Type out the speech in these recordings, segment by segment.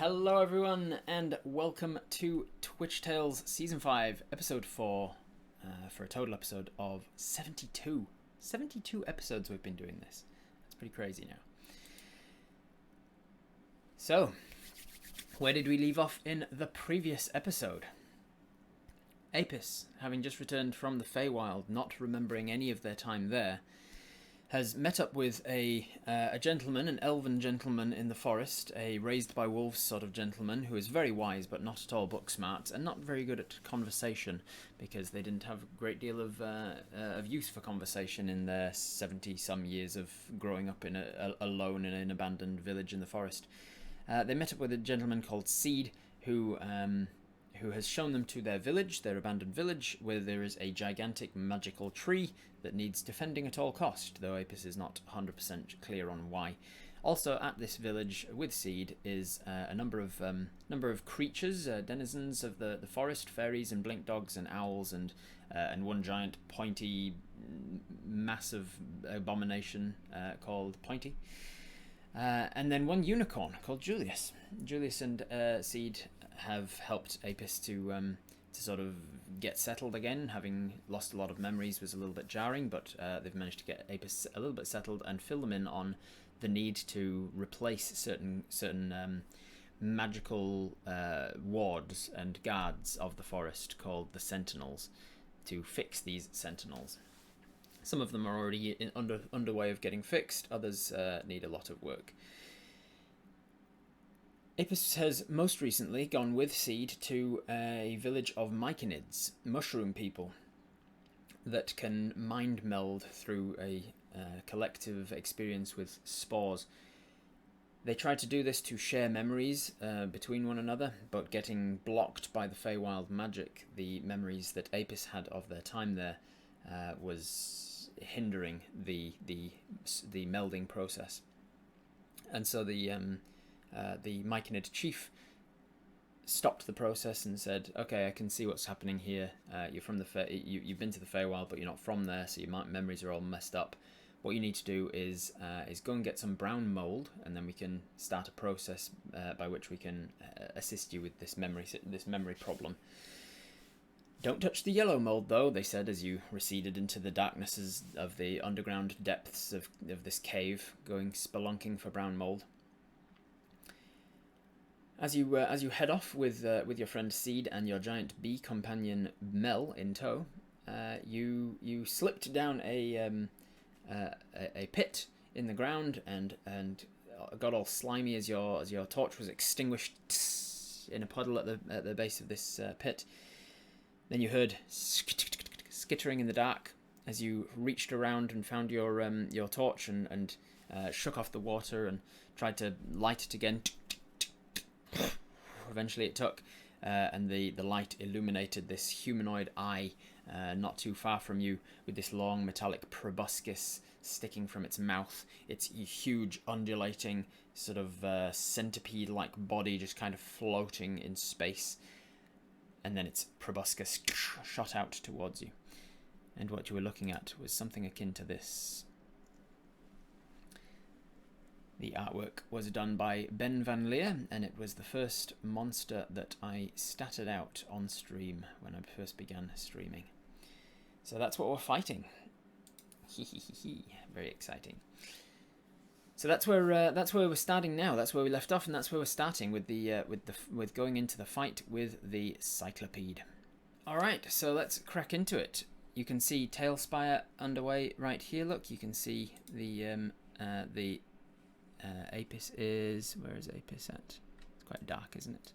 Hello everyone and welcome to Twitch Tales Season 5 Episode 4 for a total episode of 72. 72 episodes we've been doing this. That's pretty crazy now. So, where did we leave off in the previous episode? Apis, having just returned from the Feywild, not remembering any of their time there, has met up with a gentleman, an elven gentleman in the forest, a raised by wolves sort of gentleman who is very wise but not at all book smart and not very good at conversation because they didn't have a great deal of use for conversation in their 70-some years of growing up in alone in an abandoned village in the forest. They met up with a gentleman called Seed who has shown them to their village, their abandoned village, where there is a gigantic magical tree that needs defending at all cost, though Apis is not 100% clear on why. Also at this village with Seed is a number of creatures, denizens of the forest, fairies and blink dogs and owls and one giant pointy massive abomination called Pointy. And then one unicorn called Julius. Julius and Seed have helped Apis to sort of get settled again. Having lost a lot of memories was a little bit jarring, but they've managed to get Apis a little bit settled and fill them in on the need to replace certain magical wards and guards of the forest called the Sentinels, to fix these Sentinels. Some of them are already underway of getting fixed, others need a lot of work. Apis has most recently gone with Seed to a village of myconids, mushroom people, that can mind meld through a collective experience with spores. They tried to do this to share memories between one another, but getting blocked by the Feywild magic, the memories that Apis had of their time there was hindering the melding process. And so the myconid chief stopped the process and said, "Okay, I can see what's happening here. You're from the you've been to the Feywild, but you're not from there, so your memories are all messed up. What you need to do is go and get some brown mold, and then we can start a process by which we can assist you with this memory problem. Don't touch the yellow mold, though," they said as you receded into the darknesses of the underground depths of this cave, going spelunking for brown mold. As you head off with your friend Seed and your giant bee companion Mel in tow, you slipped down a pit in the ground and got all slimy as your torch was extinguished in a puddle at the base of this pit. Then you heard skittering in the dark as you reached around and found your torch and shook off the water and tried to light it again. Eventually it took, and the light illuminated this humanoid eye not too far from you, with this long metallic proboscis sticking from its mouth, its huge undulating sort of centipede-like body just kind of floating in space, and then its proboscis shot out towards you. And what you were looking at was something akin to this. The artwork was done by Ben Van Lier, and it was the first monster that I statted out on stream when I first began streaming. So that's what we're fighting. Very exciting. So that's where we're starting now. That's where we left off, and that's where we're starting with with going into the fight with the Cyclopede. All right, so let's crack into it. You can see Tailspire underway right here. Look, you can see the Apis is... Where is Apis at? It's quite dark, isn't it?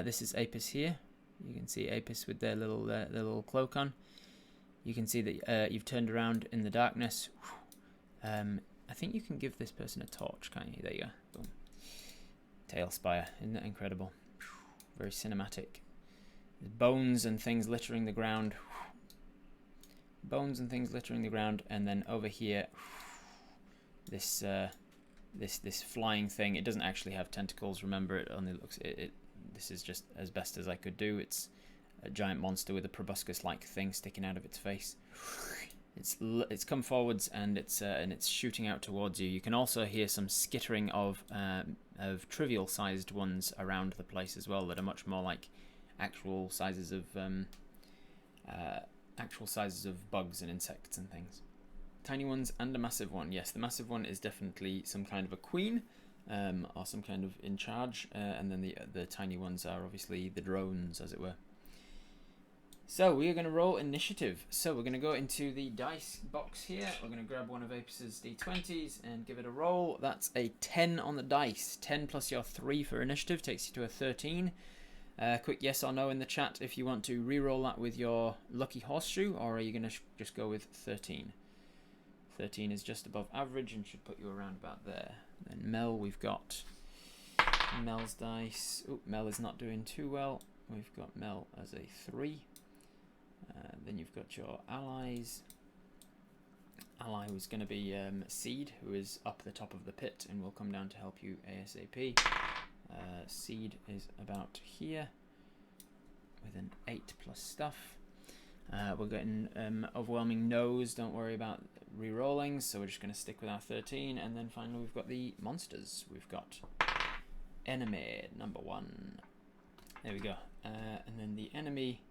This is Apis here. You can see Apis with their little cloak on. You can see that you've turned around in the darkness. I think you can give this person a torch, can't you? There you go. Boom. Tailspire. Isn't that incredible? Very cinematic. There's bones and things littering the ground. Bones and things littering the ground. And then over here, this flying thing. It doesn't actually have tentacles, remember. It only looks... This is just as best as I could do. It's a giant monster with a proboscis-like thing sticking out of its face. It's come forwards and it's shooting out towards you. You can also hear some skittering of of trivial sized ones around the place as well that are much more like actual sizes of bugs and insects and things. Tiny ones and a massive one. Yes, the massive one is definitely some kind of a queen, or some kind of in charge, and then the tiny ones are obviously the drones, as it were. So we are going to roll initiative. So we're going to go into the dice box here. We're going to grab one of Apus's d20s and give it a roll. That's a 10 on the dice. 10 plus your 3 for initiative takes you to a 13. Quick yes or no in the chat if you want to re-roll that with your lucky horseshoe, or are you going to just go with 13? 13 is just above average and should put you around about there. Then Mel, we've got Mel's dice. Oh, Mel is not doing too well. We've got Mel as a 3. Then you've got your allies. Ally who's going to be Seed, who is up the top of the pit and will come down to help you ASAP. Seed is about here with an 8 plus stuff. We're getting overwhelming no's. Don't worry about re-rolling, so we're just going to stick with our 13. And then finally we've got the monsters. We've got enemy number 1. There we go. And then the enemy...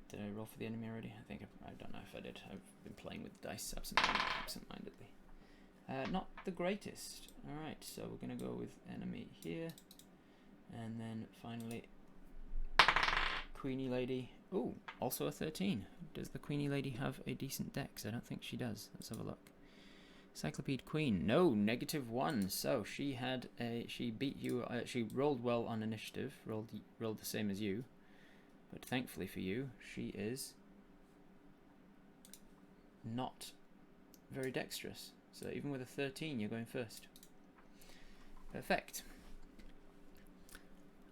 did I roll for the enemy already? I don't know if I did. I've been playing with dice absent-mindedly. Not the greatest. Alright, so we're going to go with enemy here. And then finally, Queenie Lady. Ooh, also a 13. Does the Queenie Lady have a decent dex? I don't think she does. Let's have a look. Cyclopede Queen. No, -1. So she beat you. She rolled well on initiative. Rolled the same as you. But thankfully for you, she is not very dexterous. So even with a 13, you're going first. Perfect.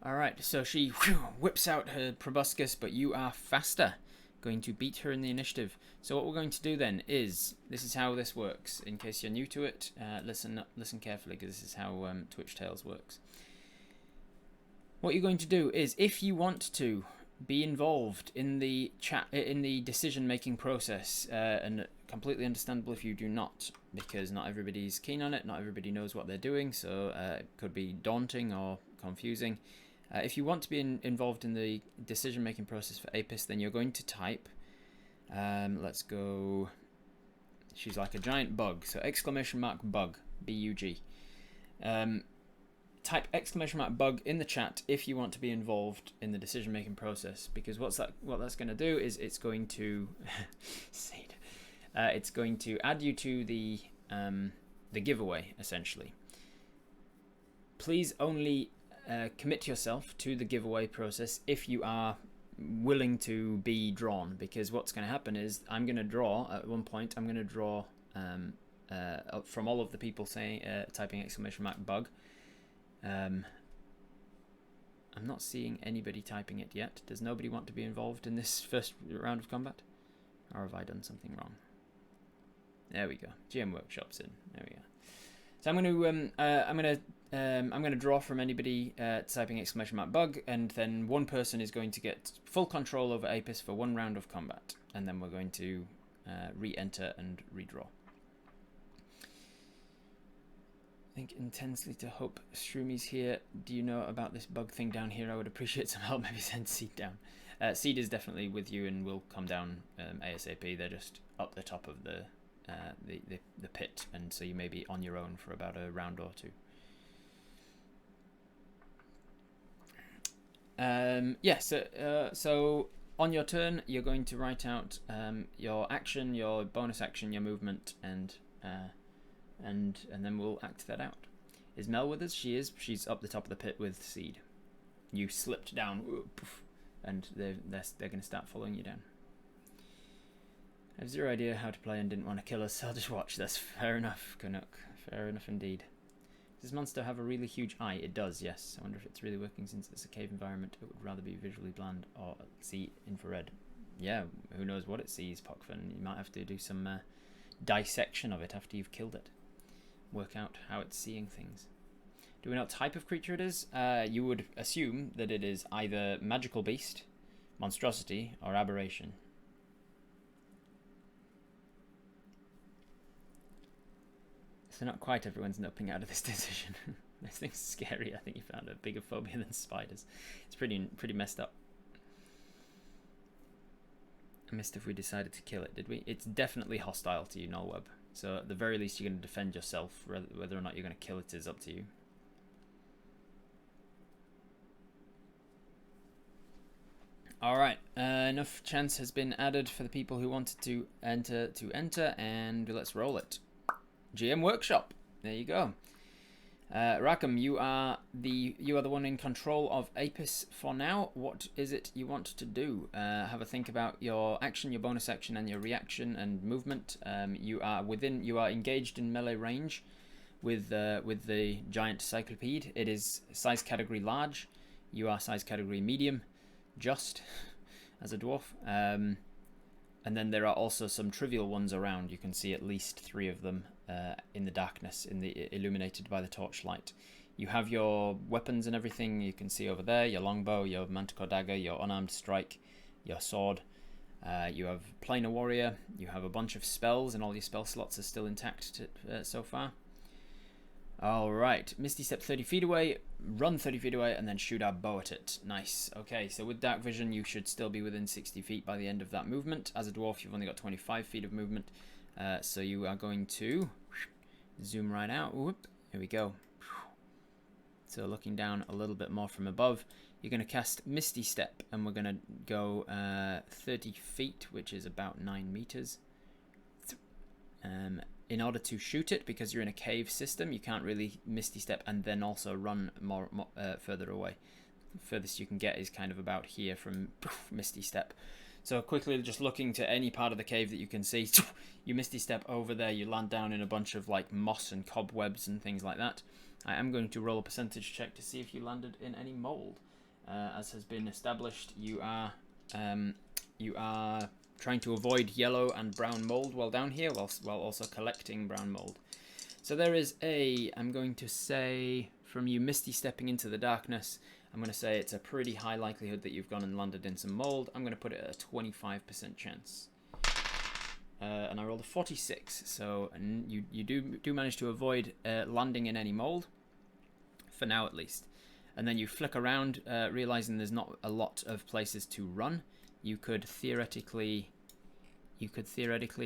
Alright, so she whips out her proboscis, but you are faster. Going to beat her in the initiative. So what we're going to do then is, this is how this works. In case you're new to it, listen carefully, because this is how Twitch Tales works. What you're going to do is, if you want to be involved in the decision-making process, and completely understandable if you do not, because not everybody's keen on it, not everybody knows what they're doing, so it could be daunting or confusing. If you want to be involved in the decision-making process for Apis, then you're going to type, let's go, she's like a giant bug, so !bug, B-U-G. Type !bug in the chat if you want to be involved in the decision-making process, because what that's going to do is it's going to it's going to add you to the giveaway, essentially. Please only commit yourself to the giveaway process if you are willing to be drawn, because what's going to happen is I'm going to draw at one point. I'm going to draw from all of the people saying typing !bug. I'm not seeing anybody typing it yet. Does nobody want to be involved in this first round of combat? Or have I done something wrong? There we go. GM Workshop's in. There we go. So I'm going to draw from anybody typing !bug, and then one person is going to get full control over Apis for 1 round of combat, and then we're going to re-enter and redraw. Think intensely to hope Shroomies here. Do you know about this bug thing down here? I would appreciate some help. Maybe send Seed down. Seed is definitely with you and will come down ASAP. They're just up the top of the pit, and so you may be on your own for about a round or 2. So on your turn, you're going to write out your action, your bonus action, your movement, and then we'll act that out. Is Mel with us? She is. She's up the top of the pit with Seed. You slipped down, and they're going to start following you down. I have zero idea how to play and didn't want to kill us, so I'll just watch. That's fair enough, Canuck. Fair enough indeed. Does this monster have a really huge eye? It does, yes. I wonder if it's really working since it's a cave environment. It would rather be visually bland or see infrared. Yeah, who knows what it sees, Pockfin. You might have to do some dissection of it after you've killed it. Work out how it's seeing things. Do we know what type of creature it is? You would assume that it is either magical beast, monstrosity, or aberration. So not quite everyone's nupping out of this decision. This thing's scary. I think you found a bigger phobia than spiders. It's pretty messed up. I missed if we decided to kill it, did we? It's definitely hostile to you, Nullweb. So at the very least, you're going to defend yourself. Whether or not you're going to kill it is up to you. Alright, enough chance has been added for the people who wanted to enter, and let's roll it. GM Workshop. There you go. Rackham, you are the one in control of Apis for now. What is it you want to do? Have a think about your action, your bonus action, and your reaction and movement. You are engaged in melee range with the giant Cyclopede. It is size category large. You are size category medium, just as a dwarf. And then there are also some trivial ones around. You can see at least 3 of them in the darkness, illuminated by the torchlight. You have your weapons and everything. You can see over there your longbow, your manticore dagger, your unarmed strike, your sword. You have planar warrior. You have a bunch of spells, and all your spell slots are still intact so far. Alright, Misty Step 30 feet away, run 30 feet away, and then shoot our bow at it. Nice. Okay, so with Dark Vision, you should still be within 60 feet by the end of that movement. As a dwarf, you've only got 25 feet of movement. So you are going to zoom right out. Whoop, here we go. So looking down a little bit more from above, you're going to cast Misty Step, and we're going to go 30 feet, which is about 9 meters. In order to shoot it, because you're in a cave system, you can't really Misty Step and then also run more further away. The furthest you can get is kind of about here from Misty Step. So quickly, just looking to any part of the cave that you can see, you Misty Step over there, you land down in a bunch of like moss and cobwebs and things like that. I am going to roll a percentage check to see if you landed in any mold. As has been established, you are trying to avoid yellow and brown mold while down here, while also collecting brown mold. So there is I'm going to say, from you Misty Stepping into the darkness, I'm going to say it's a pretty high likelihood that you've gone and landed in some mold. I'm going to put it at a 25% chance. And I rolled a 46, so you do manage to avoid landing in any mold, for now at least. And then you flick around, realizing there's not a lot of places to run. You could theoretically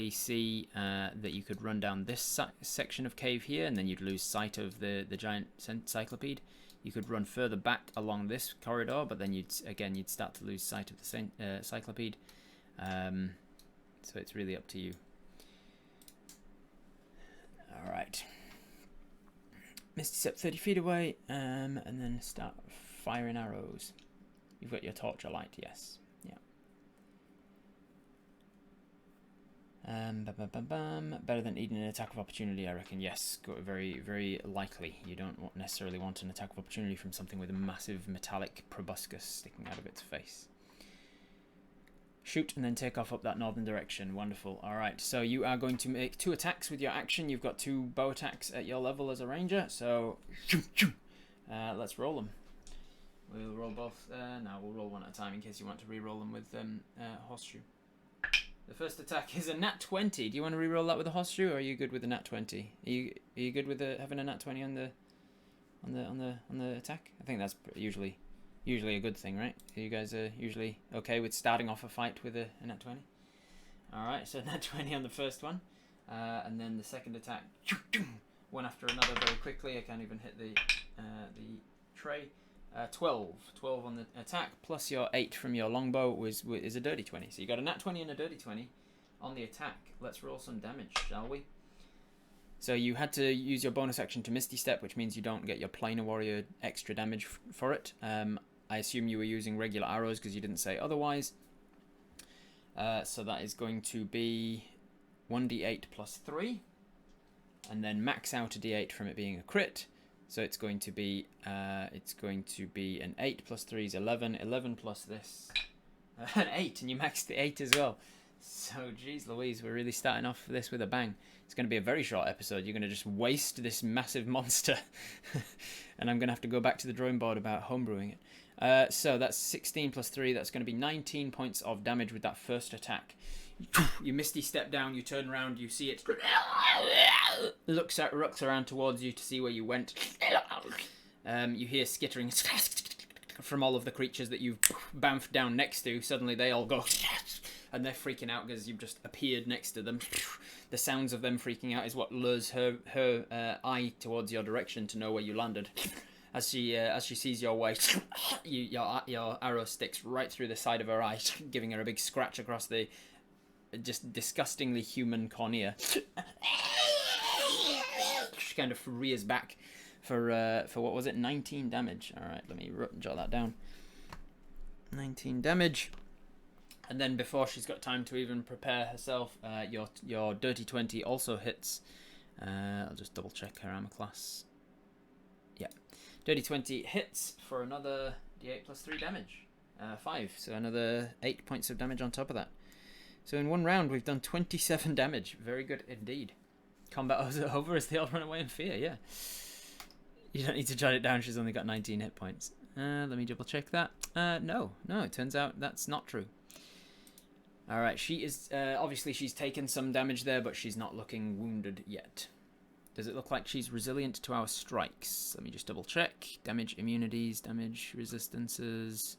see that you could run down this section of cave here, and then you'd lose sight of the giant Cyclopede. You could run further back along this corridor, but then you'd start to lose sight of the Cyclopede. So it's really up to you. All right. Misty Step 30 feet away, and then start firing arrows. You've got your torch alight, yes. Better than eating an attack of opportunity, I reckon. Yes, very, very likely. You don't necessarily want an attack of opportunity from something with a massive metallic proboscis sticking out of its face. Shoot and then take off up that northern direction. Wonderful. Alright, so you are going to make 2 attacks with your action. You've got 2 bow attacks at your level as a ranger, so let's roll them. We'll roll both. No, we'll roll one at a time in case you want to re-roll them with horseshoe. The first attack is a nat 20. Do you want to re-roll that with a horseshoe, or are you good with a nat 20? Are you good with having a nat 20 on the attack? I think that's usually a good thing, right? You guys are usually okay with starting off a fight with a nat 20. All right, so nat 20 on the first one, and then the second attack, one after another, very quickly. I can't even hit the tray. 12 on the attack, plus your 8 from your longbow is a dirty 20. So you got a nat 20 and a dirty 20 on the attack. Let's roll some damage, shall we? So you had to use your bonus action to Misty Step, which means you don't get your planar warrior extra damage for it. I assume you were using regular arrows because you didn't say otherwise. So that is going to be 1d8 plus 3, and then max out a d8 from it being a crit. So it's going to be an 8 plus 3 is 11. 11 plus this, an 8, and you maxed the 8 as well. So, geez Louise, we're really starting off this with a bang. It's going to be a very short episode. You're going to just waste this massive monster. And I'm going to have to go back to the drawing board about homebrewing it. So that's 16 plus 3. That's going to be 19 points of damage with that first attack. You misty step down, you turn around, you see it looks around towards you to see where you went. You hear skittering from all of the creatures that you've bounced down next to. Suddenly they all go and they're freaking out because you've just appeared next to them. The sounds of them freaking out is what lures her eye towards your direction to know where you landed. As she sees your way, your arrow sticks right through the side of her eye, giving her a big scratch across the just disgustingly human cornea. She kind of rears back for what was it, 19 damage. All right, let me jot that down. 19 damage. And then before she's got time to even prepare herself, your dirty 20 also hits. I'll just double check her armor class. Yeah, dirty 20 hits for another d8 plus 3 damage. 5, so another 8 points of damage on top of that. So in one round we've done 27 damage. Very good indeed. Combat was over as they all run away in fear. Yeah. You don't need to jot it down. She's only got 19 hit points. Let me double check that. No, it turns out that's not true. All right, she is obviously she's taken some damage there, but she's not looking wounded yet. Does it look like she's resilient to our strikes? Let me just double check. Damage immunities, damage resistances.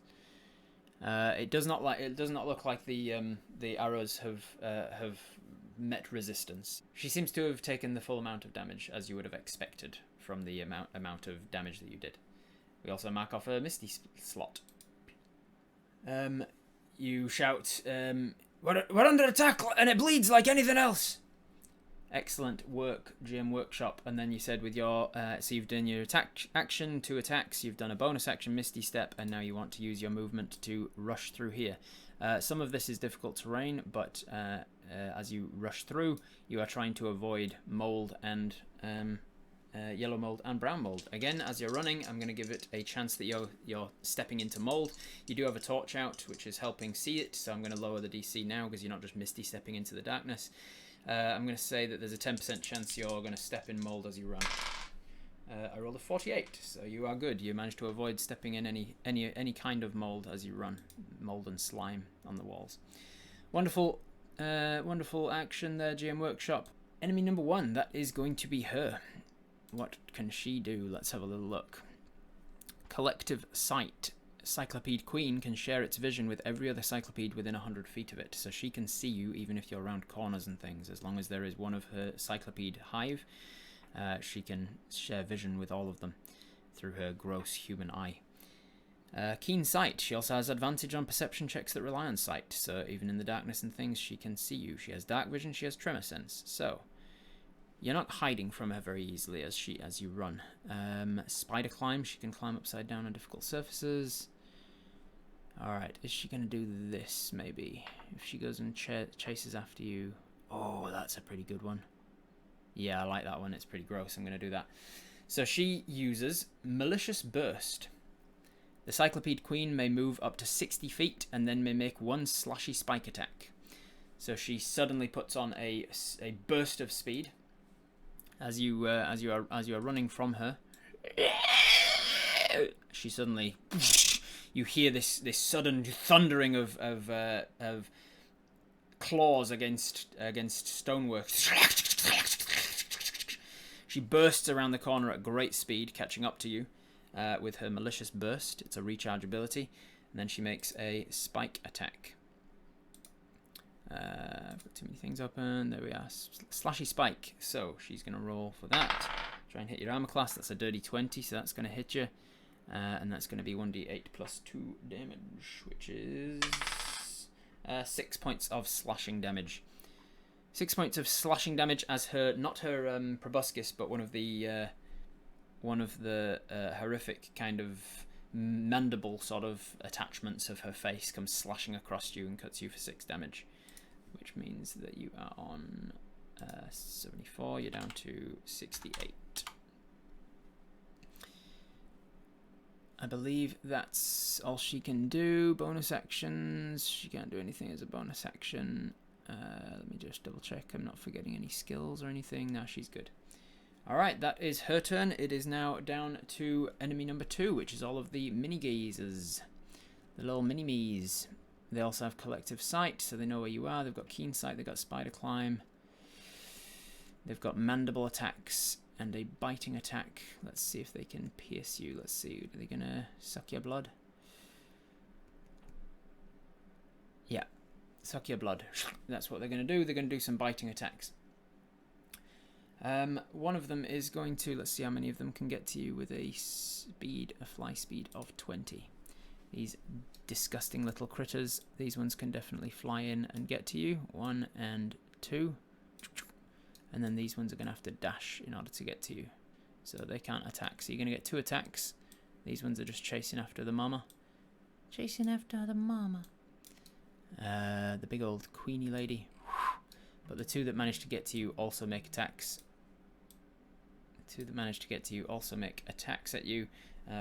It does not look like the arrows have met resistance. She seems to have taken the full amount of damage as you would have expected from the amount of damage that you did. We also mark off a misty slot. You shout, we're under attack and it bleeds like anything else. Excellent work, GM Workshop. And then you said with your, so you've done your attack action, 2 attacks, you've done a bonus action, Misty Step, and now you want to use your movement to rush through here. Some of this is difficult terrain, but as you rush through, you are trying to avoid mold and yellow mold and brown mold. Again, as you're running, I'm going to give it a chance that you're stepping into mold. You do have a torch out, which is helping see it, so I'm going to lower the DC now because you're not just misty stepping into the darkness. I'm going to say that there's a 10% chance you're going to step in mold as you run. I rolled a 48, so you are good. You managed to avoid stepping in any kind of mold as you run. Mold and slime on the walls. Wonderful, wonderful action there, GM Workshop. Enemy number 1, that is going to be her. What can she do? Let's have a little look. Collective Sight. Cyclopede Queen can share its vision with every other cyclopede within 100 feet of it, so she can see you even if you're around corners and things. As long as there is one of her cyclopede hive, she can share vision with all of them through her gross human eye. Keen Sight. She also has advantage on perception checks that rely on sight, so even in the darkness and things, she can see you. She has dark vision, she has tremor sense, so you're not hiding from her very easily as you run. Spider Climb. She can climb upside down on difficult surfaces. Alright, is she going to do this, maybe? If she goes and chases after you... Oh, that's a pretty good one. Yeah, I like that one. It's pretty gross. I'm going to do that. So she uses Malicious Burst. The Cyclopede Queen may move up to 60 feet and then may make one slashy spike attack. So she suddenly puts on a burst of speed as you are running from her. She suddenly... You hear this sudden thundering of claws against stonework. She bursts around the corner at great speed, catching up to you with her Malicious Burst. It's a recharge ability, and then she makes a spike attack. I've got too many things open. There we are. Slashy Spike. So she's going to roll for that. Try and hit your armor class. That's a dirty 20, so that's going to hit you. And that's going to be 1d8 plus 2 damage, which is 6 points of slashing damage. 6 points of slashing damage as her, not her proboscis, but one of the horrific kind of mandible sort of attachments of her face comes slashing across you and cuts you for 6 damage, which means that you are on 74. You're down to 68. I believe that's all she can do. Bonus actions. She can't do anything as a bonus action. Let me just double check. I'm not forgetting any skills or anything. No, she's good. Alright, that is her turn. It is now down to enemy number 2, which is all of the mini-gazers. The little mini-me's. They also have collective sight, so they know where you are. They've got keen sight, they've got spider climb. They've got mandible attacks and a biting attack. Let's see if they can pierce you. Let's see, are they going to suck your blood? Yeah, suck your blood. That's what they're going to do. They're going to do some biting attacks. One of them is going to, let's see how many of them can get to you with a fly speed of 20. These disgusting little critters, these ones can definitely fly in and get to you. 1 and 2. And then these ones are going to have to dash in order to get to you. So they can't attack. So you're going to get 2 attacks. These ones are just chasing after the mama. Chasing after the mama. The big old queenie lady. But the 2 that manage to get to you also make attacks. The 2 that manage to get to you also make attacks at you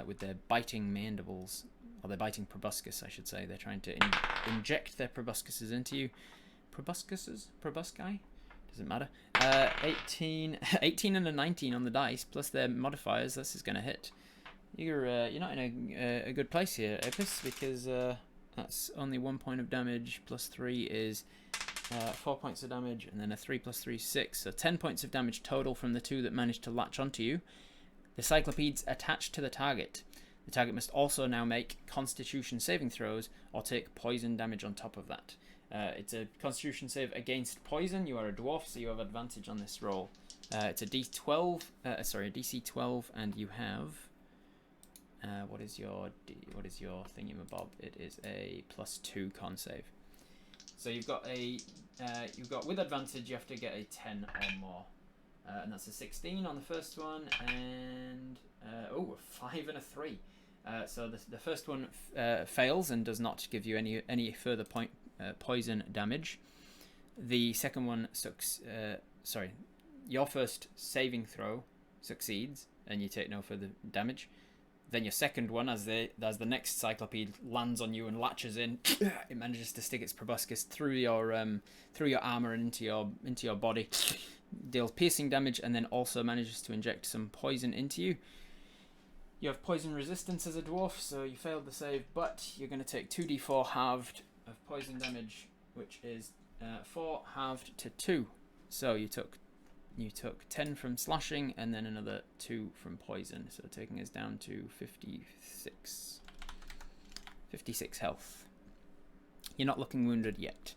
with their biting mandibles. Or their biting proboscis, I should say. They're trying to inject their proboscises into you. Proboscises? Probosci? Doesn't matter. 18 and a 19 on the dice, plus their modifiers. This is going to hit. You're not in a good place here, Epis, because that's only 1 point of damage, plus 3 is 4 points of damage, and then a 3 plus 3 is 6. So 10 points of damage total from the 2 that managed to latch onto you. The Cyclopede's attached to the target. The target must also now make Constitution saving throws or take poison damage on top of that. It's a Constitution save against poison. You are a dwarf, so you have advantage on this roll. It's a D12, sorry, a DC 12, and you have what is your thingamabob? It is a +2 con save. So you've got with advantage you have to get a 10 or more, and that's a 16 on the first one, and a 5 and a 3. So the first one fails and does not give you any further poison damage. The second one your first saving throw succeeds and you take no further damage. Then your second one, as the next Cyclopede lands on you and latches in, it manages to stick its proboscis through your armor and into your body, deals piercing damage, and then also manages to inject some poison into you. You have poison resistance as a dwarf, so you failed the save, but you're going to take 2d4 halved of poison damage, which is 4 halved to 2. So you took 10 from slashing and then another 2 from poison, so taking us down to 56 health. You're not looking wounded yet.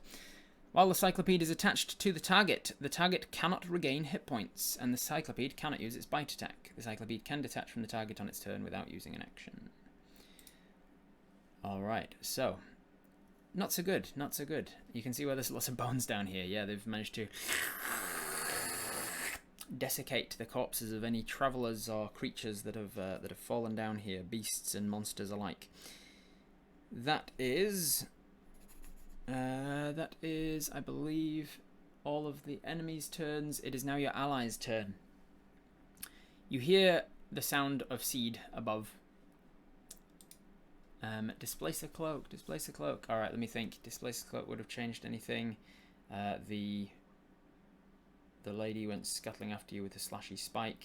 While the Cyclopede is attached to the target cannot regain hit points, and the Cyclopede cannot use its bite attack. The Cyclopede can detach from the target on its turn without using an action. Alright, so not so good, not so good. You can see where there's lots of bones down here. Yeah, they've managed to desiccate the corpses of any travellers or creatures that have fallen down here, beasts and monsters alike. That is, I believe, all of the enemy's turns. It is now your ally's turn. You hear the sound of seed above. Displace the cloak, displace the cloak. Alright, let me think. Displace the cloak would have changed anything. The lady went scuttling after you with a slashy spike,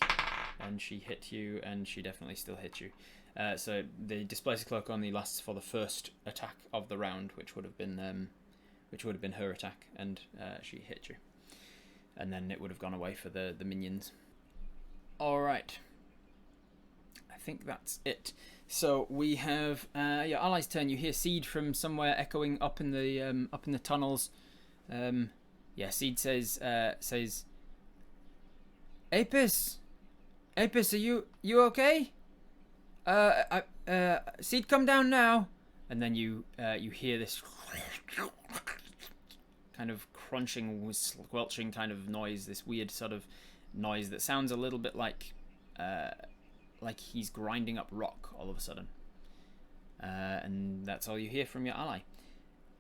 and she hit you, and she definitely still hit you. So the displace the cloak only lasts for the first attack of the round, which would have been her attack, and she hit you. And then it would have gone away for the minions. Alright. I think that's it. So we have your ally's turn. You hear Seed from somewhere echoing up in the tunnels. Yeah, Seed says, Apis, are you okay? Seed, come down now. And then you hear this kind of crunching, squelching kind of noise, this weird sort of noise that sounds a little bit like he's grinding up rock all of a sudden. And that's all you hear from your ally.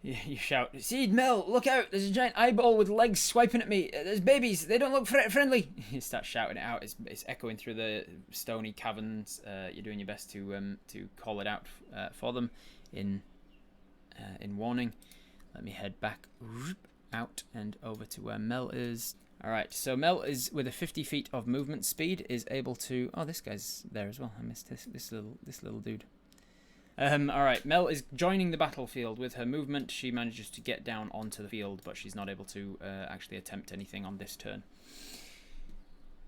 You shout, Seed, Mel, look out! There's a giant eyeball with legs swiping at me. There's babies. They don't look friendly. You start shouting it out. It's echoing through the stony caverns. You're doing your best to call it out for them in warning. Let me head back out and over to where Mel is. Alright, so Mel is, with a 50 feet of movement speed, is able to... Oh, this guy's there as well. I missed this little dude. Alright, Mel is joining the battlefield. With her movement, she manages to get down onto the field, but she's not able to actually attempt anything on this turn.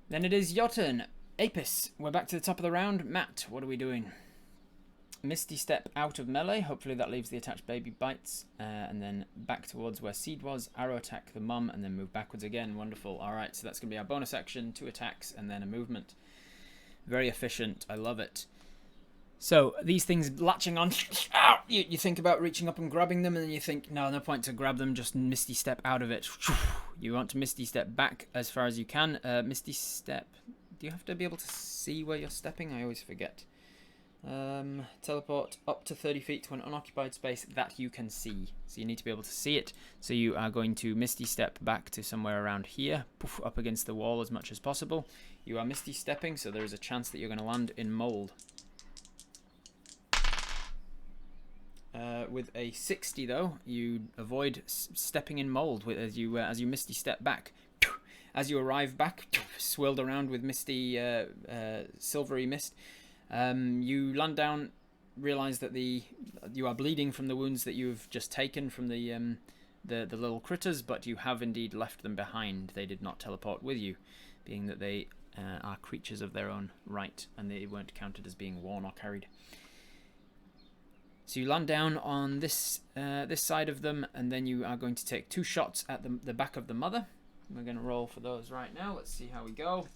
Then it is your turn. Apis, we're back to the top of the round. Matt, what are we doing? Misty Step out of melee. Hopefully that leaves the attached baby bites. And then back towards where Seed was. Arrow attack the mum and then move backwards again. Wonderful. Alright, so that's going to be our bonus action. 2 attacks and then a movement. Very efficient. I love it. So these things latching on. You think about reaching up and grabbing them and then you think, no point to grab them. Just Misty Step out of it. You want to Misty Step back as far as you can. Misty Step. Do you have to be able to see where you're stepping? I always forget. Teleport up to 30 feet to an unoccupied space that you can see. So you need to be able to see it. So you are going to Misty Step back to somewhere around here, poof, up against the wall as much as possible. You are Misty Stepping, so there is a chance that you're going to land in mold. With a 60 though, you avoid stepping in mold as you Misty Step back. As you arrive back, swirled around with misty, silvery mist. You land down, realize that you are bleeding from the wounds that you've just taken from the little critters, but you have indeed left them behind. They did not teleport with you, being that they are creatures of their own right, and they weren't counted as being worn or carried. So you land down on this side of them, and then you are going to take 2 shots at the back of the mother. We're going to roll for those right now. Let's see how we go.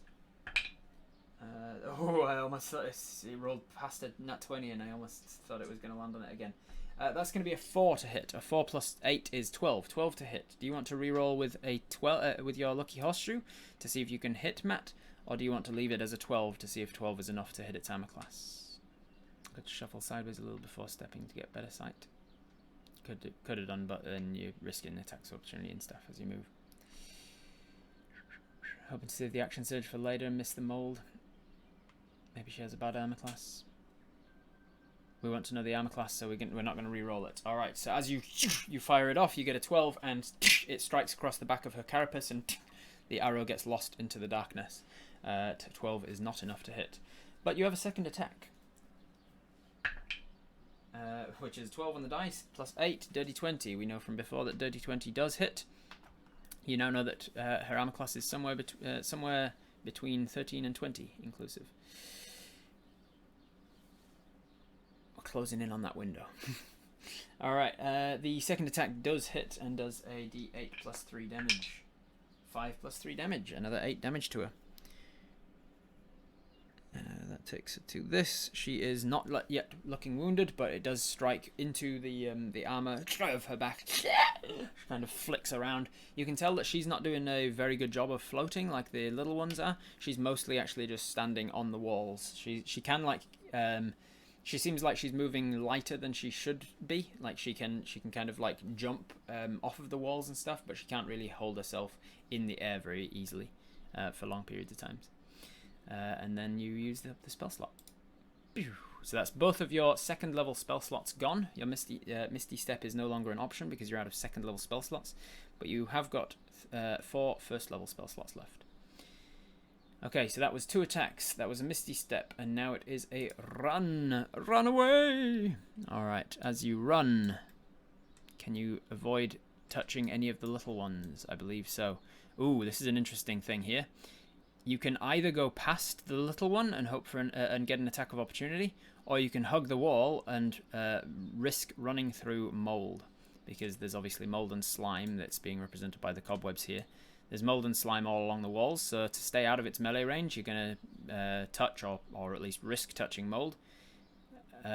I almost thought it rolled past a nat 20 and I almost thought it was going to land on it again. That's going to be a 4 to hit. A 4 plus 8 is 12. 12 to hit. Do you want to reroll with a 12 with your lucky horseshoe to see if you can hit Matt, or do you want to leave it as a 12 to see if 12 is enough to hit its armor class? Could shuffle sideways a little before stepping to get better sight. Could have done, but then you're risking attacks opportunity and stuff as you move. Hoping to save the action surge for later and miss the mold. Maybe she has a bad armor class. We want to know the armor class, so we're not going to re-roll it. Alright, so as you fire it off, you get a 12, and it strikes across the back of her carapace, and the arrow gets lost into the darkness. 12 is not enough to hit. But you have a second attack. Which is 12 on the dice, plus 8, dirty 20. We know from before that dirty 20 does hit. You now know that her armor class is somewhere between 13 and 20 inclusive. We're closing in on that window. Alright, the second attack does hit and does a d8 plus 3 damage. 5 plus 3 damage, another 8 damage to her. That takes her to this. She is not yet looking wounded, but it does strike into the armor of her back. She kind of flicks around. You can tell that she's not doing a very good job of floating like the little ones are. She's mostly actually just standing on the walls. She can she seems like she's moving lighter than she should be. Like she can kind of like jump off of the walls and stuff, but she can't really hold herself in the air very easily for long periods of time. And then you use the spell slot. So that's both of your second level spell slots gone. Your Misty Step is no longer an option because you're out of second level spell slots. But you have got 4 first level spell slots left. Okay, so that was 2 attacks. That was a Misty Step. And now it is a run. Run away! Alright, as you run, can you avoid touching any of the little ones? I believe so. Ooh, this is an interesting thing here. You can either go past the little one and hope for and get an attack of opportunity, or you can hug the wall and risk running through mold, because there's obviously mold and slime that's being represented by the cobwebs here. There's mold and slime all along the walls, so to stay out of its melee range, you're going to touch or at least risk touching mold.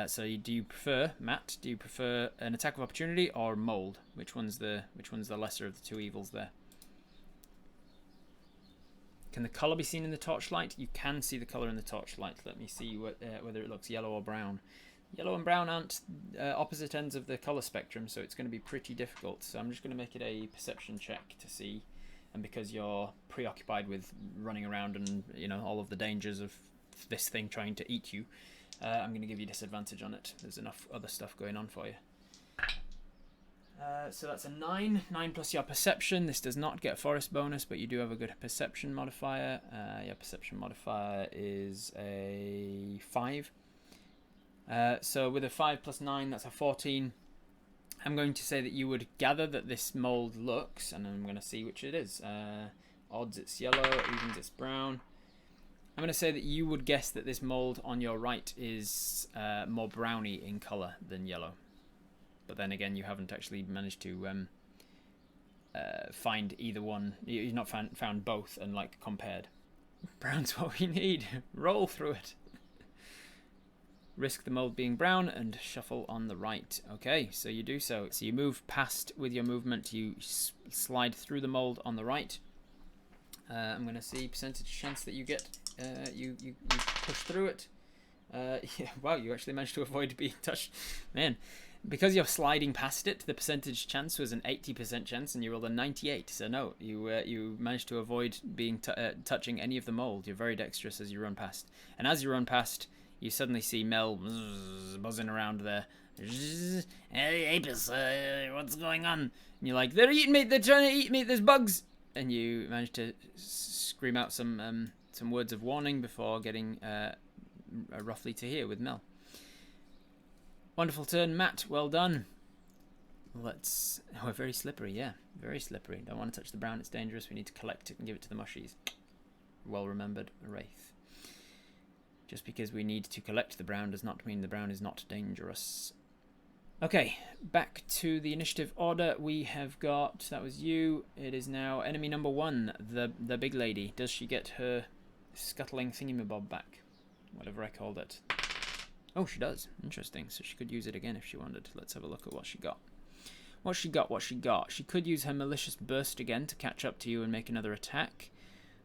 So do you prefer, Matt? Do you prefer an attack of opportunity or mold? Which one's the lesser of the 2 evils there? Can the colour be seen in the torchlight? You can see the colour in the torchlight. Let me see whether it looks yellow or brown. Yellow and brown aren't opposite ends of the colour spectrum, so it's going to be pretty difficult. So I'm just going to make it a perception check to see. And because you're preoccupied with running around and all of the dangers of this thing trying to eat you, I'm going to give you disadvantage on it. There's enough other stuff going on for you. So that's a 9. 9 plus your perception. This does not get a forest bonus, but you do have a good perception modifier. Your perception modifier is a 5. So with a 5 plus 9, that's a 14. I'm going to say that you would gather that this mold looks, and I'm going to see which it is. Odds it's yellow, evens it's brown. I'm going to say that you would guess that this mold on your right is more browny in colour than yellow. But then again, you haven't actually managed to find either one. You've not found both and like compared. Brown's what we need. Roll through it. Risk the mold being brown and shuffle on the right. Okay, so you do so. So you move past with your movement. You slide through the mold on the right. I'm going to see percentage chance that you get. You push through it. Yeah, wow, you actually managed to avoid being touched. Man, because you're sliding past it, the percentage chance was an 80% chance, and you rolled a 98. So no, you managed to avoid being touching any of the mold. You're very dexterous as you run past. And as you run past, you suddenly see Mel buzzing around there. Hey, Apis, what's going on? And you're like, they're eating me, they're trying to eat me, there's bugs. And you manage to scream out some words of warning before getting roughly to here with Mel. Wonderful turn, Matt. Well done. Let's... Oh, very slippery, yeah. Very slippery. Don't want to touch the brown, it's dangerous. We need to collect it and give it to the mushies. Well remembered, Wraith. Just because we need to collect the brown does not mean the brown is not dangerous. Okay, back to the initiative order. We have got... That was you. It is now enemy number 1, the big lady. Does she get her scuttling thingamabob back? Whatever I called it. Oh, she does. Interesting. So she could use it again if she wanted. Let's have a look at what she got. What she got. She could use her malicious burst again to catch up to you and make another attack.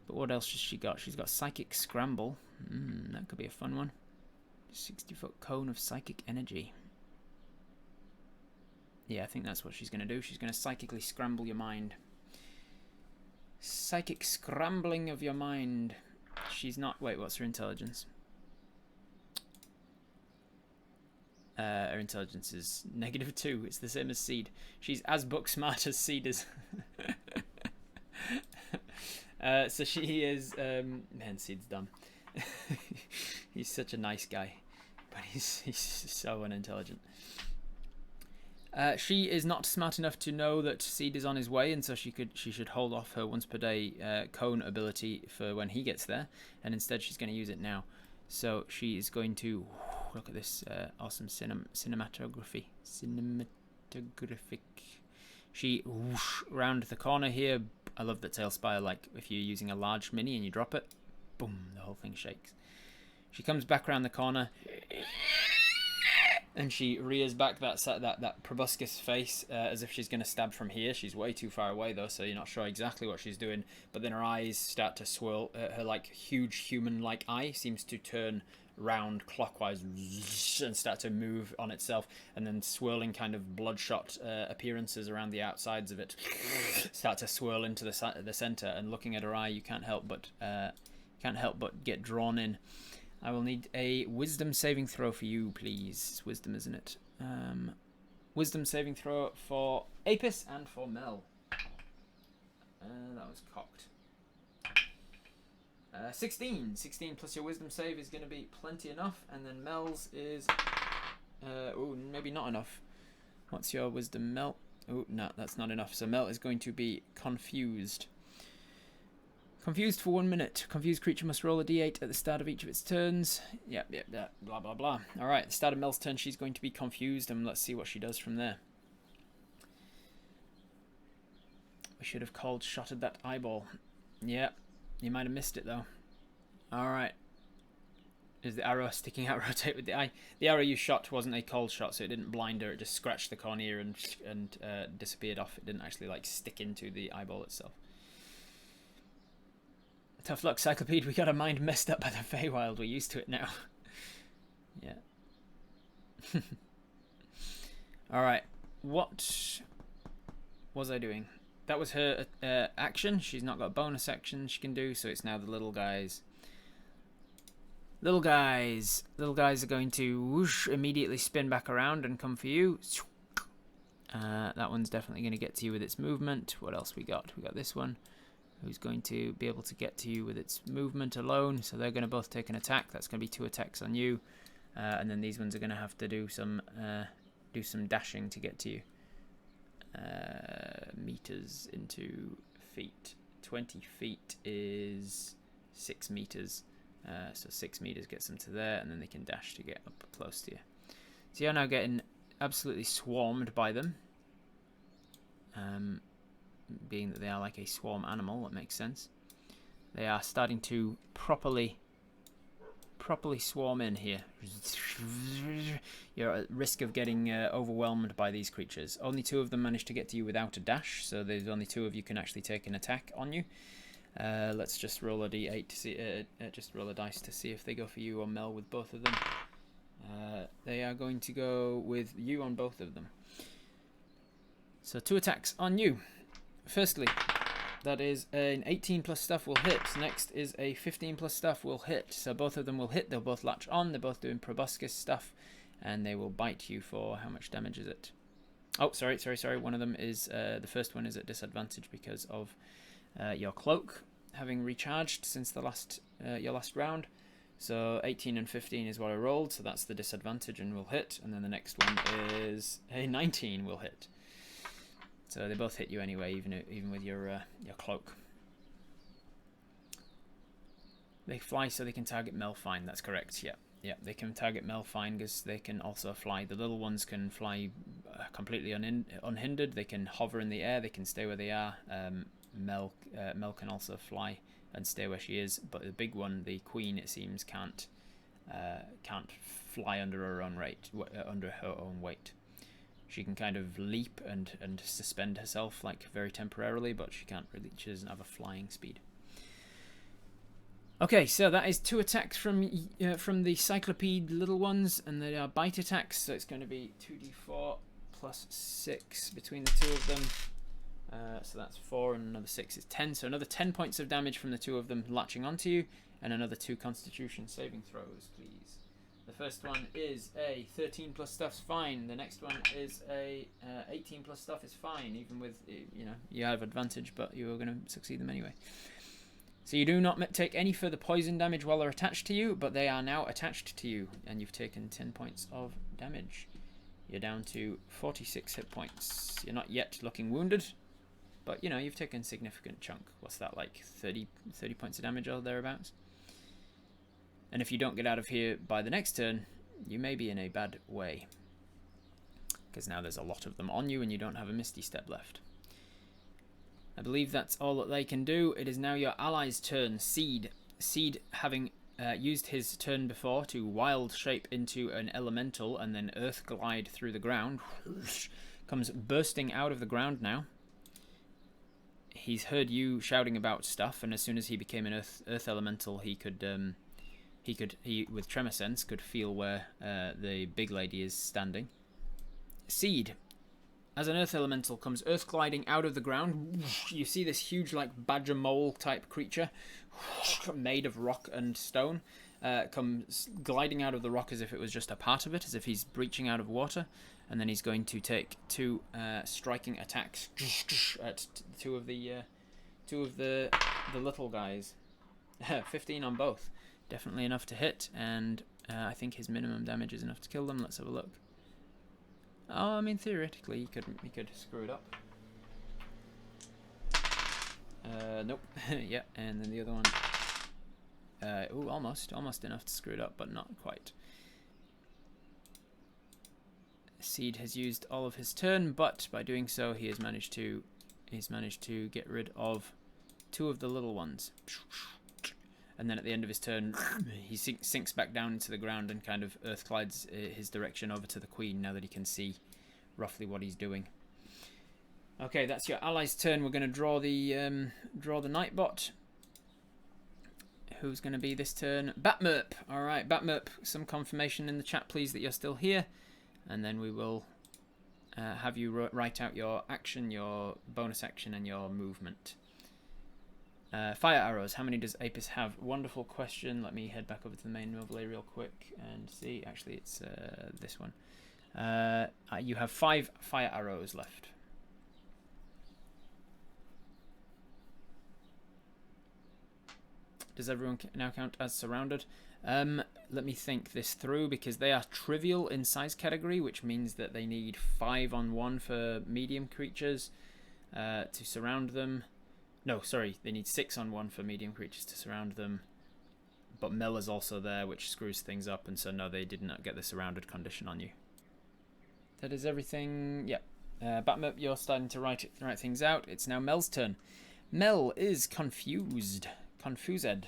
But what else has she got? She's got psychic scramble. That could be a fun one. 60-foot cone of psychic energy. Yeah, I think that's what she's going to do. She's going to psychically scramble your mind. Psychic scrambling of your mind. She's not... Wait, what's her intelligence? Her intelligence is -2. It's the same as Seed. She's as book smart as Seed is. So she is... man, Seed's dumb. He's such a nice guy. But he's so unintelligent. She is not smart enough to know that Seed is on his way, and so she should hold off her once per day cone ability for when he gets there, and instead she's going to use it now. So she is going to look at this awesome cinematographic. She whoosh round the corner here. I love that Tailspire, like if you're using a large mini and you drop it, boom, the whole thing shakes. She comes back around the corner. And she rears back that proboscis face as if she's going to stab from here. She's way too far away, though, so you're not sure exactly what she's doing. But then her eyes start to swirl. Her, like, huge human-like eye seems to turn round clockwise and start to move on itself. And then swirling kind of bloodshot appearances around the outsides of it start to swirl into the center. And looking at her eye, you can't help but get drawn in. I will need a wisdom saving throw for you, please. It's wisdom, isn't it? Wisdom saving throw for Apis and for Mel. That was cocked. 16. 16 plus your wisdom save is going to be plenty enough. And then Mel's is... maybe not enough. What's your wisdom, Mel? Oh, no, that's not enough. So Mel is going to be confused. Confused for 1 minute. Confused creature must roll a d8 at the start of each of its turns. Yep, blah, blah, blah. Alright, at the start of Mel's turn, she's going to be confused, and let's see what she does from there. We should have cold shotted that eyeball. Yeah, you might have missed it, though. Alright. Is the arrow sticking out? Rotate with the eye. The arrow you shot wasn't a cold shot, so it didn't blind her. It just scratched the cornea and disappeared off. It didn't actually, like, stick into the eyeball itself. Tough luck, Cyclopede. We got our mind messed up by the Feywild. We're used to it now. Yeah. Alright. What was I doing? That was her action. She's not got a bonus action she can do, so it's now the little guys. Little guys. Little guys are going to whoosh, immediately spin back around and come for you. That one's definitely going to get to you with its movement. What else we got? We got this one, who's going to be able to get to you with its movement alone. So they're going to both take an attack. That's going to be 2 attacks on you. And then these ones are going to have to do some dashing to get to you. Meters into feet. 20 feet is 6 meters. So 6 meters gets them to there, and then they can dash to get up close to you. So you're now getting absolutely swarmed by them. Being that they are like a swarm animal, that makes sense. They are starting to properly swarm in here. You're at risk of getting overwhelmed by these creatures. Only 2 of them managed to get to you without a dash, so there's only 2 of you can actually take an attack on you. Let's just roll a d8 to see. Just roll a dice to see if they go for you or Mel with both of them. They are going to go with you on both of them. So 2 attacks on you. Firstly, that is an 18 plus stuff will hit. Next is a 15 plus stuff will hit. So both of them will hit. They'll both latch on. They're both doing proboscis stuff, and they will bite you for how much damage is it? Oh, sorry. One of them is the first one is at disadvantage because of your cloak having recharged since the your last round. So 18 and 15 is what I rolled, so that's the disadvantage and will hit. And then the next one is a 19 will hit. So they both hit you anyway, even with your cloak. They fly so they can target Melfine. That's correct. Yeah. They can target Melfine because they can also fly. The little ones can fly completely unhindered. They can hover in the air. They can stay where they are. Mel can also fly and stay where she is, but the big one, the queen, it seems can't fly under her own weight. She can kind of leap and suspend herself like very temporarily, but she doesn't have a flying speed. Okay, so that is 2 attacks from the Cyclopede little ones, and they are bite attacks. So it's going to be 2d4 plus 6 between the 2 of them. So that's 4 and another 6 is 10. So another 10 points of damage from the 2 of them latching onto you, and another 2 Constitution saving throws, please. The first one is a 13 plus stuff's fine. The next one is a 18 plus stuff is fine, even with you have advantage, but you are going to succeed them anyway. So you do not take any further poison damage while they're attached to you, but they are now attached to you, and you've taken 10 points of damage. You're down to 46 hit points. You're not yet looking wounded, but you've taken a significant chunk. What's that, like 30 points of damage or thereabouts? And if you don't get out of here by the next turn, you may be in a bad way, because now there's a lot of them on you and you don't have a Misty Step left. I believe that's all that they can do. It is now your ally's turn. Seed, having used his turn before to wild shape into an elemental and then earth glide through the ground, comes bursting out of the ground now. He's heard you shouting about stuff, and as soon as he became an earth elemental, he with tremor sense could feel where the big lady is standing. Seed, as an earth elemental, comes earth gliding out of the ground. You see this huge, like, badger mole type creature made of rock and stone comes gliding out of the rock as if it was just a part of it, as if he's breaching out of water, and then he's going to take 2 striking attacks at two of the little guys. 15 on both, definitely enough to hit, and I think his minimum damage is enough to kill them. Let's have a look. Oh, I mean, theoretically, he could screw it up. Nope. Yeah, and then the other one. Ooh, almost enough to screw it up, but not quite. Seed has used all of his turn, but by doing so, he's managed to get rid of 2 of the little ones. And then at the end of his turn, he sinks back down into the ground and kind of earth glides his direction over to the queen now that he can see roughly what he's doing. Okay, that's your ally's turn. We're going to draw the Nightbot. Who's going to be this turn? Batmerp. All right, Batmerp, some confirmation in the chat, please, that you're still here. And then we will have you write out your action, your bonus action, and your movement. Fire arrows. How many does Apis have? Wonderful question. Let me head back over to the main overlay real quick and see. Actually, it's this one. You have 5 fire arrows left. Does everyone now count as surrounded? Let me think this through, because they are trivial in size category, which means that they need 5 on 1 for medium creatures to surround them. No, sorry, they need 6 on 1 for medium creatures to surround them. But Mel is also there, which screws things up, and so no, they did not get the surrounded condition on you. That is everything. Yeah. Batmup, you're starting to write things out. It's now Mel's turn. Mel is confused. Confused.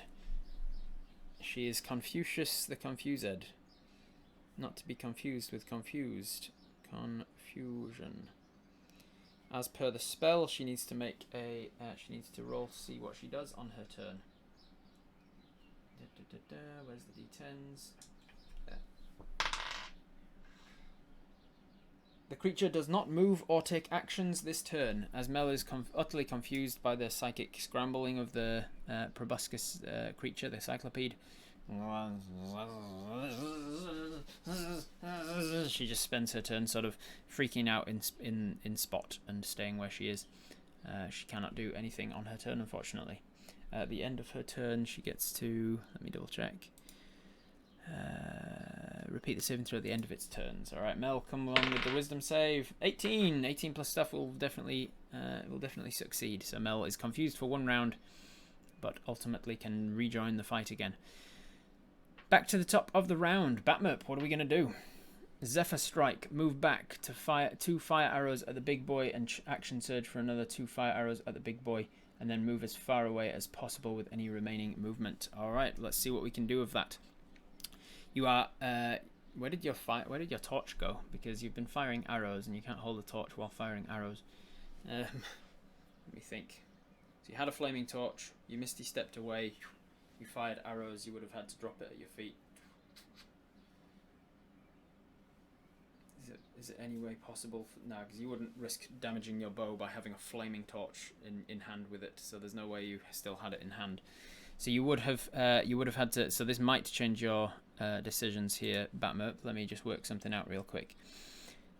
She is Confucius the Confused. Not to be confused with confused. Confusion. As per the spell, she needs to make a. She needs to roll to see what she does on her turn. Where's the d10s? There. The creature does not move or take actions this turn, as Mel is utterly confused by the psychic scrambling of the proboscis creature, the Cyclopede. She just spends her turn sort of freaking out in spot and staying where she is. She cannot do anything on her turn, unfortunately. At the end of her turn, she gets to... Let me double check. Repeat the saving throw at the end of its turns. All right, Mel, come along with the wisdom save. 18. 18 plus stuff will definitely succeed. So Mel is confused for 1 round, but ultimately can rejoin the fight again. Back to the top of the round. Batmup, what are we going to do? Zephyr Strike. Move back to fire 2 fire arrows at the big boy and action surge for another 2 fire arrows at the big boy, and then move as far away as possible with any remaining movement. All right, let's see what we can do with that. You are. Where did your torch go? Because you've been firing arrows, and you can't hold a torch while firing arrows. Let me think. So you had a flaming torch. You misty stepped away. You fired arrows. You would have had to drop it at your feet. Is it any way possible? No, because you wouldn't risk damaging your bow by having a flaming torch in hand with it. So there's no way you still had it in hand. So you would have had to. So this might change your decisions here, Batmup. Let me just work something out real quick.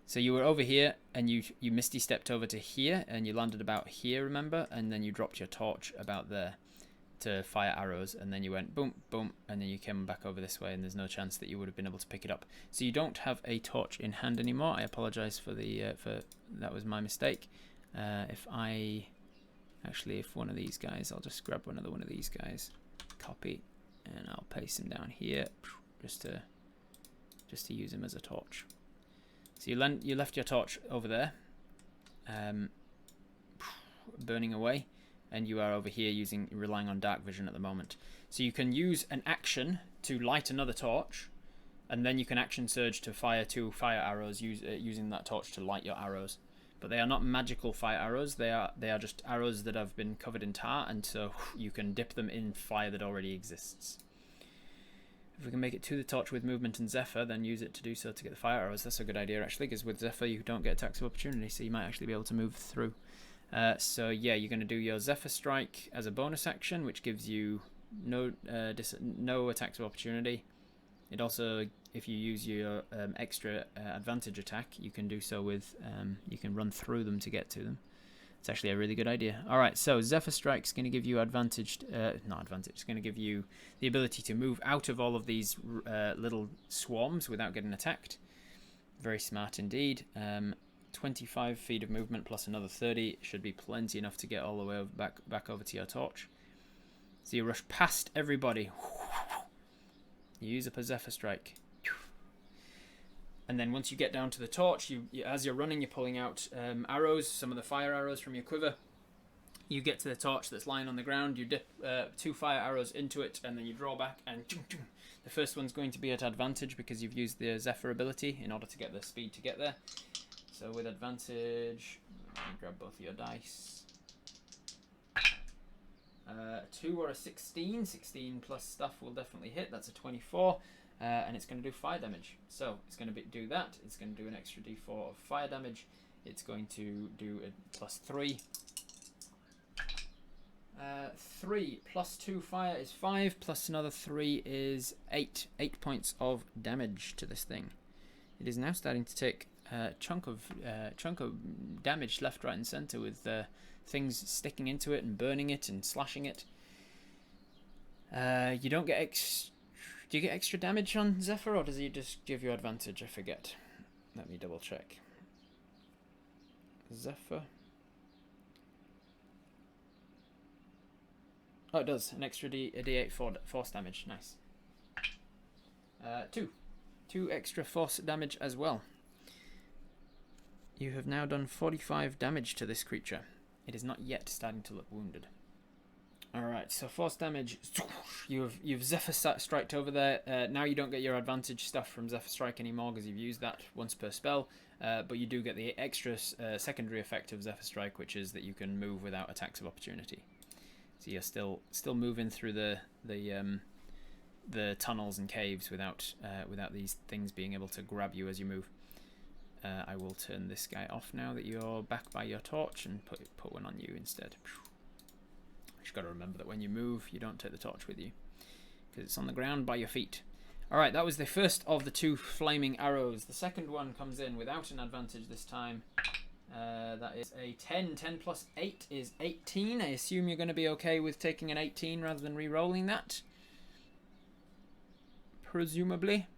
So you were over here, and you misty stepped over to here, and you landed about here, remember? And then you dropped your torch about there to fire arrows, and then you went boom, boom, and then you came back over this way, and there's no chance that you would have been able to pick it up. So you don't have a torch in hand anymore. I apologize for that was my mistake. If one of these guys, I'll just grab one of these guys, copy, and I'll paste him down here just to use him as a torch. So you left your torch over there, burning away, and you are over here relying on dark vision at the moment. So you can use an action to light another torch, and then you can action surge to fire 2 fire arrows using that torch to light your arrows. But they are not magical fire arrows. They are just arrows that have been covered in tar, and so you can dip them in fire that already exists. If we can make it to the torch with movement and Zephyr, then use it to do so to get the fire arrows. That's a good idea, actually, because with Zephyr you don't get attacks of opportunity, so you might actually be able to move through. So yeah, you're going to do your Zephyr Strike as a bonus action, which gives you no attacks of opportunity. It also, if you use your extra advantage attack, you can do so with, you can run through them to get to them. It's actually a really good idea. Alright, so Zephyr Strike's going to give you it's going to give you the ability to move out of all of these little swarms without getting attacked. Very smart indeed. 25 feet of movement plus another 30 should be plenty enough to get all the way back over to your torch. So you rush past everybody. You use up a Zephyr Strike. And then once you get down to the torch, as you're running, you're pulling out arrows, some of the fire arrows from your quiver. You get to the torch that's lying on the ground, you dip 2 fire arrows into it, and then you draw back, and the first one's going to be at advantage because you've used the Zephyr ability in order to get the speed to get there. So with advantage, grab both of your dice. 2 or a 16. 16 plus stuff will definitely hit. That's a 24. And it's going to do fire damage. So it's going to do that. It's going to do an extra d4 of fire damage. It's going to do a plus 3. 3 plus 2 fire is 5, plus another 3 is 8. 8 points of damage to this thing. it is now starting to take a chunk of damage left, right, and centre with things sticking into it and burning it and slashing it. You don't get do you get extra damage on Zephyr, or does he just give you advantage? I forget. Let me double check. Zephyr. Oh, it does. An extra D8 force damage. Nice. 2 extra force damage as well. You have now done 45 damage to this creature. It is not yet starting to look wounded. Alright, so force damage. You've Zephyr striked over there. Now you don't get your advantage stuff from Zephyr Strike anymore because you've used that once per spell. But you do get the extra secondary effect of Zephyr Strike, which is that you can move without attacks of opportunity. So you're still moving through the tunnels and caves without these things being able to grab you as you move. I will turn this guy off now that you're back by your torch and put one on you instead. Just got to remember that when you move, you don't take the torch with you because it's on the ground by your feet. All right, that was the first of the 2 flaming arrows. The second one comes in without an advantage this time. That is a 10. 10 plus 8 is 18. I assume you're going to be okay with taking an 18 rather than re-rolling that. Presumably.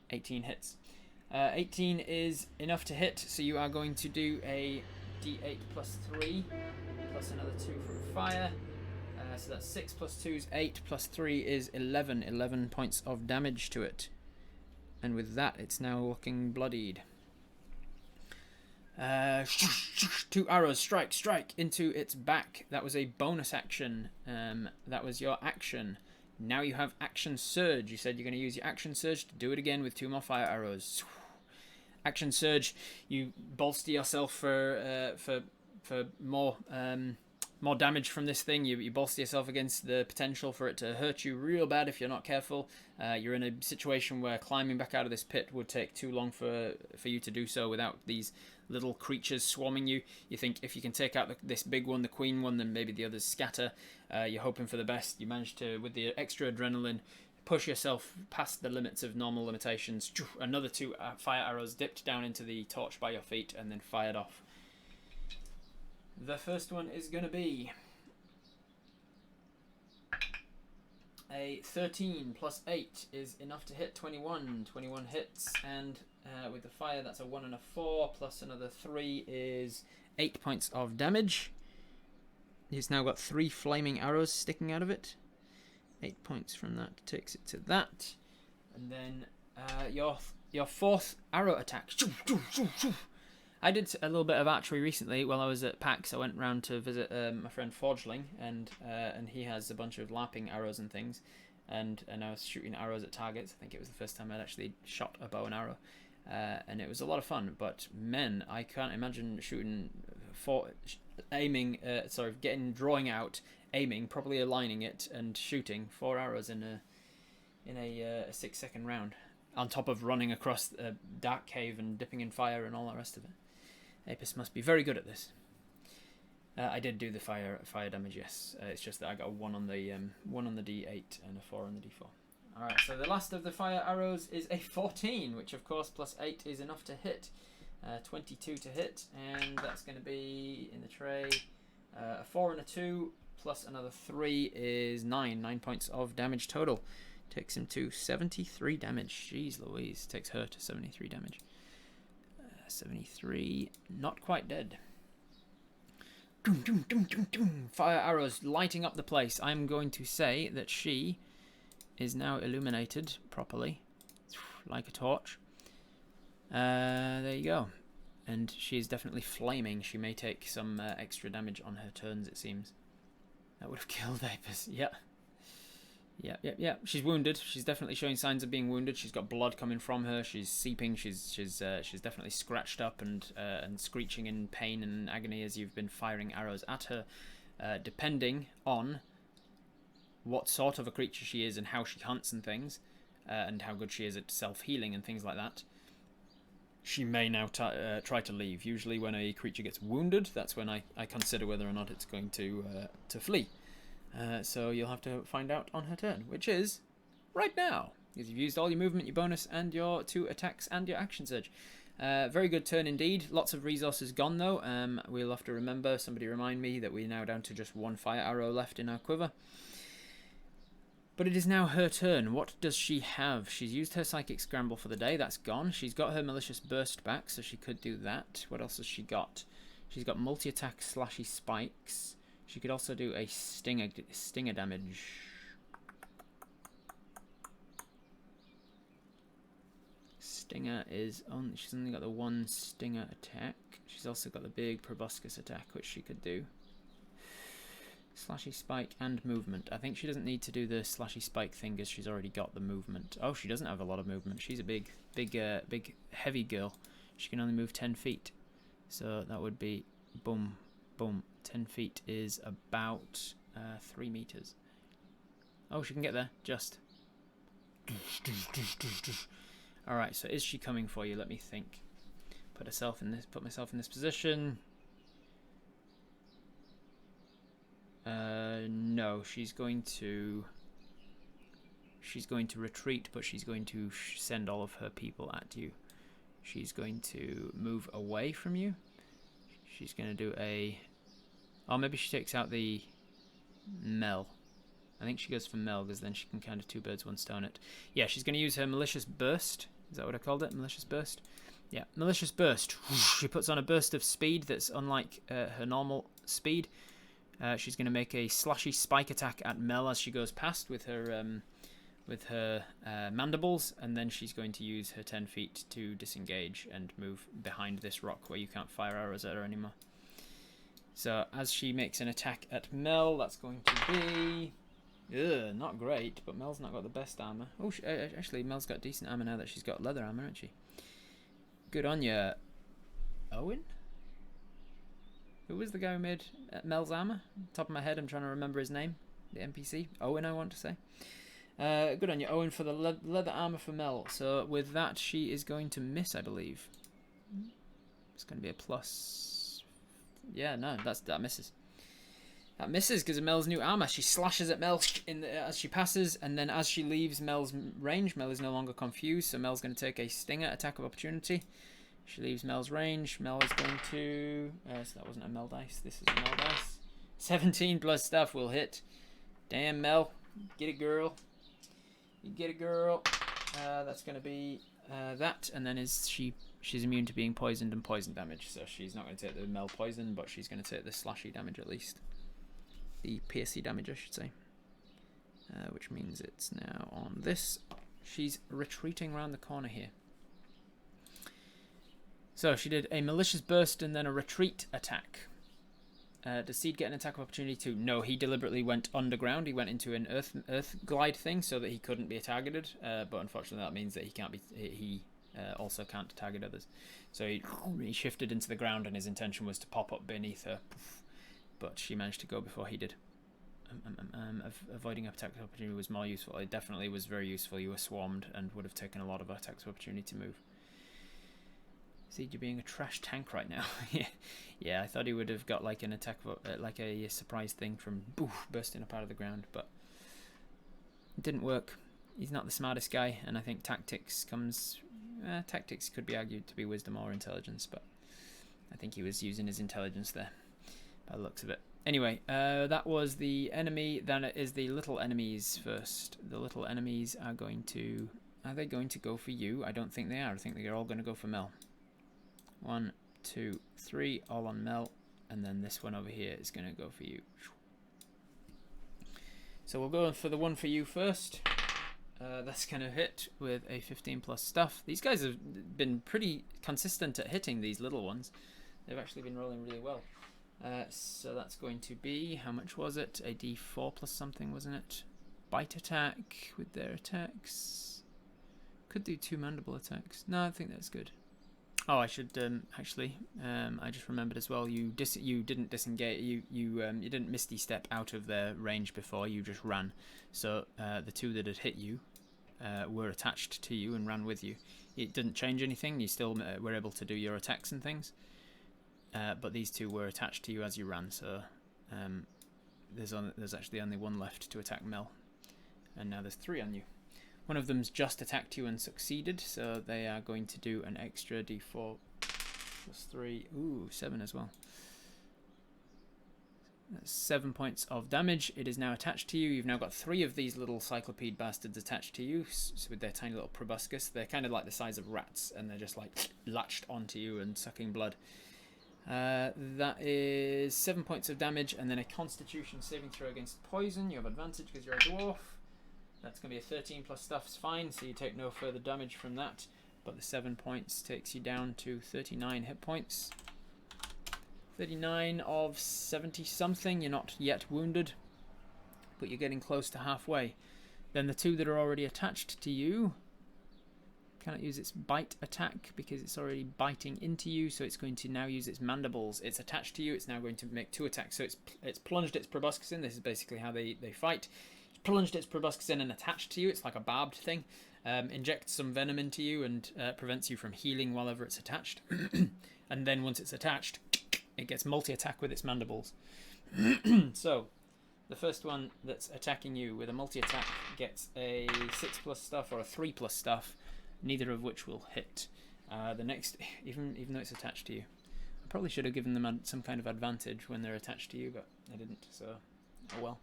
18 hits. 18 is enough to hit, so you are going to do a D8 plus 3, plus another 2 from fire. So that's 6 plus 2 is 8, plus 3 is 11. 11 points of damage to it. And with that, it's now looking bloodied. 2 arrows, strike into its back. That was a bonus action. That was your action. Now you have action surge. You said you're going to use your action surge to do it again with 2 more fire arrows. Action surge. You bolster yourself for more damage from this thing. You bolster yourself against the potential for it to hurt you real bad if you're not careful. You're in a situation where climbing back out of this pit would take too long for you to do so without these little creatures swarming you. You think if you can take out this big one, the queen one, then maybe the others scatter. You're hoping for the best. You manage to, with the extra adrenaline, push yourself past the limits of normal limitations. Another 2 fire arrows dipped down into the torch by your feet and then fired off. The first one is going to be a 13 plus 8 is enough to hit 21. 21 hits, and with the fire that's a 1 and a 4 plus another 3 is 8 points of damage. He's now got 3 flaming arrows sticking out of it. 8 points from that takes it to that. And then your 4th arrow attack. I did a little bit of archery recently while I was at PAX. I went round to visit my friend Forgeling, and he has a bunch of LARPing arrows and things, and I was shooting arrows at targets. I think it was the first time I'd actually shot a bow and arrow, and it was a lot of fun. But men, I can't imagine drawing out, aiming, probably aligning it, and shooting 4 arrows in a 6-second round, on top of running across a dark cave and dipping in fire and all the rest of it. Apis must be very good at this. I did do the fire damage, yes. It's just that I got a 1 on the D8 and a 4 on the D4. Alright, so the last of the fire arrows is a 14, which of course plus 8 is enough to hit. 22 to hit, and that's going to be in the tray. A 4 and a 2 plus another 3 is 9. 9 points of damage total. Takes him to 73 damage. Jeez Louise, takes her to 73 damage. 73, not quite dead. Fire arrows lighting up the place. I'm going to say that she is now illuminated properly, like a torch. There you go. And she is definitely flaming. She may take some extra damage on her turns, it seems. That would have killed Apis. Yeah. Yeah. She's wounded. She's definitely showing signs of being wounded. She's got blood coming from her. She's seeping. She's definitely scratched up and screeching in pain and agony as you've been firing arrows at her. Depending on what sort of a creature she is and how she hunts and things, and how good she is at self-healing and things like that, she may now try to leave. Usually when a creature gets wounded, that's when I consider whether or not it's going to flee. So you'll have to find out on her turn, which is right now. because you've used all your movement, your bonus, and your 2 attacks and your action surge. Very good turn indeed. Lots of resources gone though. We'll have to remember, somebody remind me, that we're now down to just 1 fire arrow left in our quiver. But it is now her turn. What does she have? She's used her Psychic Scramble for the day. That's gone. She's got her Malicious Burst back, so she could do that. What else has she got? She's got multi-attack slashy spikes. She could also do a stinger damage. Stinger is on. She's only got the 1 stinger attack. She's also got the big proboscis attack, which she could do. Slashy spike and movement. I think she doesn't need to do the slashy spike thing because she's already got the movement. Oh, she doesn't have a lot of movement. She's a big, heavy girl. She can only move 10 feet. So that would be boom, boom. 10 feet is about 3 meters. Oh, she can get there. Just. All right. So is she coming for you? Let me think. Put myself in this position. No, she's going to retreat, but she's going to send all of her people at you. She's going to move away from you. She's going to do a... Oh, maybe she takes out the Mel. I think she goes for Mel, because then she can kind of 2 birds, 1 stone it. Yeah, she's going to use her Malicious Burst. Is that what I called it? Malicious Burst? Yeah, Malicious Burst. She puts on a burst of speed that's unlike her normal speed. She's going to make a slashy spike attack at Mel as she goes past with her mandibles, and then she's going to use her 10 feet to disengage and move behind this rock where you can't fire arrows at her anymore. So as she makes an attack at Mel, that's going to be... not great, but Mel's not got the best armor. Oh, actually, Mel's got decent armor now that she's got leather armor, hasn't she? Good on you, Owen? Who was the guy who made Mel's armor? Top of my head, I'm trying to remember his name. The NPC. Owen, I want to say. Good on you, Owen, for the leather armor for Mel. So with that, she is going to miss, I believe. It's going to be a plus. Yeah, no, that misses. That misses because of Mel's new armor. She slashes at Mel as she passes, and then as she leaves Mel's range, Mel is no longer confused, so Mel's going to take a stinger attack of opportunity. She leaves Mel's range. Mel is going to... so that wasn't a Mel dice. This is a Mel dice. 17 plus stuff will hit. Damn, Mel. Get it, girl. You get it, girl. That's going to be that. And then she's immune to being poisoned and poison damage. So she's not going to take the Mel poison, but she's going to take the slashy damage at least. The piercy damage, I should say. Which means it's now on this. She's retreating around the corner here. So she did a Malicious Burst and then a Retreat attack. Does Seed get an attack of opportunity too? No, he deliberately went underground. He went into an earth glide thing so that he couldn't be targeted. But unfortunately, that means that he can't be. He also can't target others. So he shifted into the ground, and his intention was to pop up beneath her. But she managed to go before he did. Avoiding attack of opportunity was more useful. It definitely was very useful. You were swarmed and would have taken a lot of attacks of opportunity to move. See, you're being a trash tank right now. Yeah, I thought he would have got like an attack, like a surprise thing from bursting up out of the ground, but it didn't work. He's not the smartest guy, and I think tactics comes... tactics could be argued to be wisdom or intelligence, but I think he was using his intelligence there, by the looks of it. Anyway, that was the enemy. Then it is the little enemies first. The little enemies are going to... Are they going to go for you? I don't think they are. I think they're all going to go for Mel. 1, 2, 3, all on Mel, and then this one over here is going to go for you. So we'll go for the one for you first. That's going to hit with a 15 plus stuff. These guys have been pretty consistent at hitting these little ones. They've actually been rolling really well. So that's going to be, how much was it? A d4 plus something, wasn't it? Bite attack with their attacks. Could do 2 mandible attacks. No, I think that's good. Oh, I should actually. I just remembered as well. You didn't disengage. You didn't misty step out of their range before. You just ran. So the 2 that had hit you were attached to you and ran with you. It didn't change anything. You still were able to do your attacks and things. But these 2 were attached to you as you ran. So there's actually only 1 left to attack Mel, and now there's 3 on you. One of them's just attacked you and succeeded, so they are going to do an extra d4 plus 3. Ooh, 7 as well. That's 7 points of damage. It is now attached to you. You've now got 3 of these little Cyclopede bastards attached to you, so with their tiny little proboscis. They're kind of like the size of rats, and they're just like latched onto you and sucking blood. That is 7 points of damage, and then a Constitution saving throw against poison. You have advantage because you're a dwarf. That's going to be a 13 plus stuff. It's fine, so you take no further damage from that. But the 7 points takes you down to 39 hit points. 39 of 70 something. You're not yet wounded, but you're getting close to halfway. Then the 2 that are already attached to you cannot use its bite attack because it's already biting into you, so it's going to now use its mandibles. It's attached to you. It's now going to make 2 attacks. So it's plunged its proboscis in. This is basically how they fight. It's plunged its proboscis in and attached to you. It's like a barbed thing. Injects some venom into you and prevents you from healing while ever it's attached. And then once it's attached, it gets multi-attack with its mandibles. So, the first one that's attacking you with a multi-attack gets a 6 plus stuff or a 3 plus stuff, neither of which will hit. The next, even though it's attached to you, I probably should have given them some kind of advantage when they're attached to you, but I didn't, so oh well.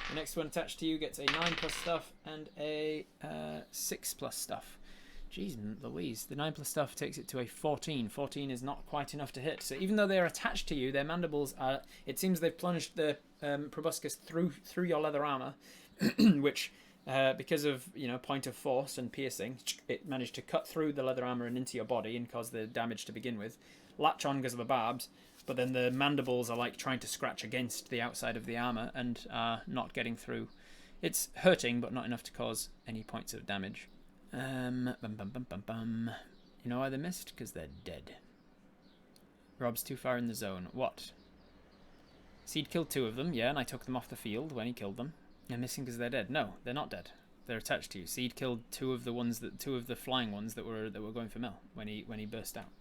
The next one attached to you gets a 9 plus stuff and a 6 plus stuff. Jeez Louise, the 9 plus stuff takes it to a 14. 14 is not quite enough to hit. So even though they're attached to you, their mandibles are, it seems they've plunged the proboscis through your leather armor, which, because of, point of force and piercing, it managed to cut through the leather armor and into your body and cause the damage to begin with. Latch on because of the barbs, but then the mandibles are like trying to scratch against the outside of the armor and are not getting through. It's hurting, but not enough to cause any points of damage. You know why they missed? Because they're dead. Rob's too far in the zone. What? Seed killed 2 of them, yeah, and I took them off the field when he killed them. They're missing because they're dead. No, they're not dead. They're attached to you. Seed killed 2 of the flying ones that were going for Mel when he burst out.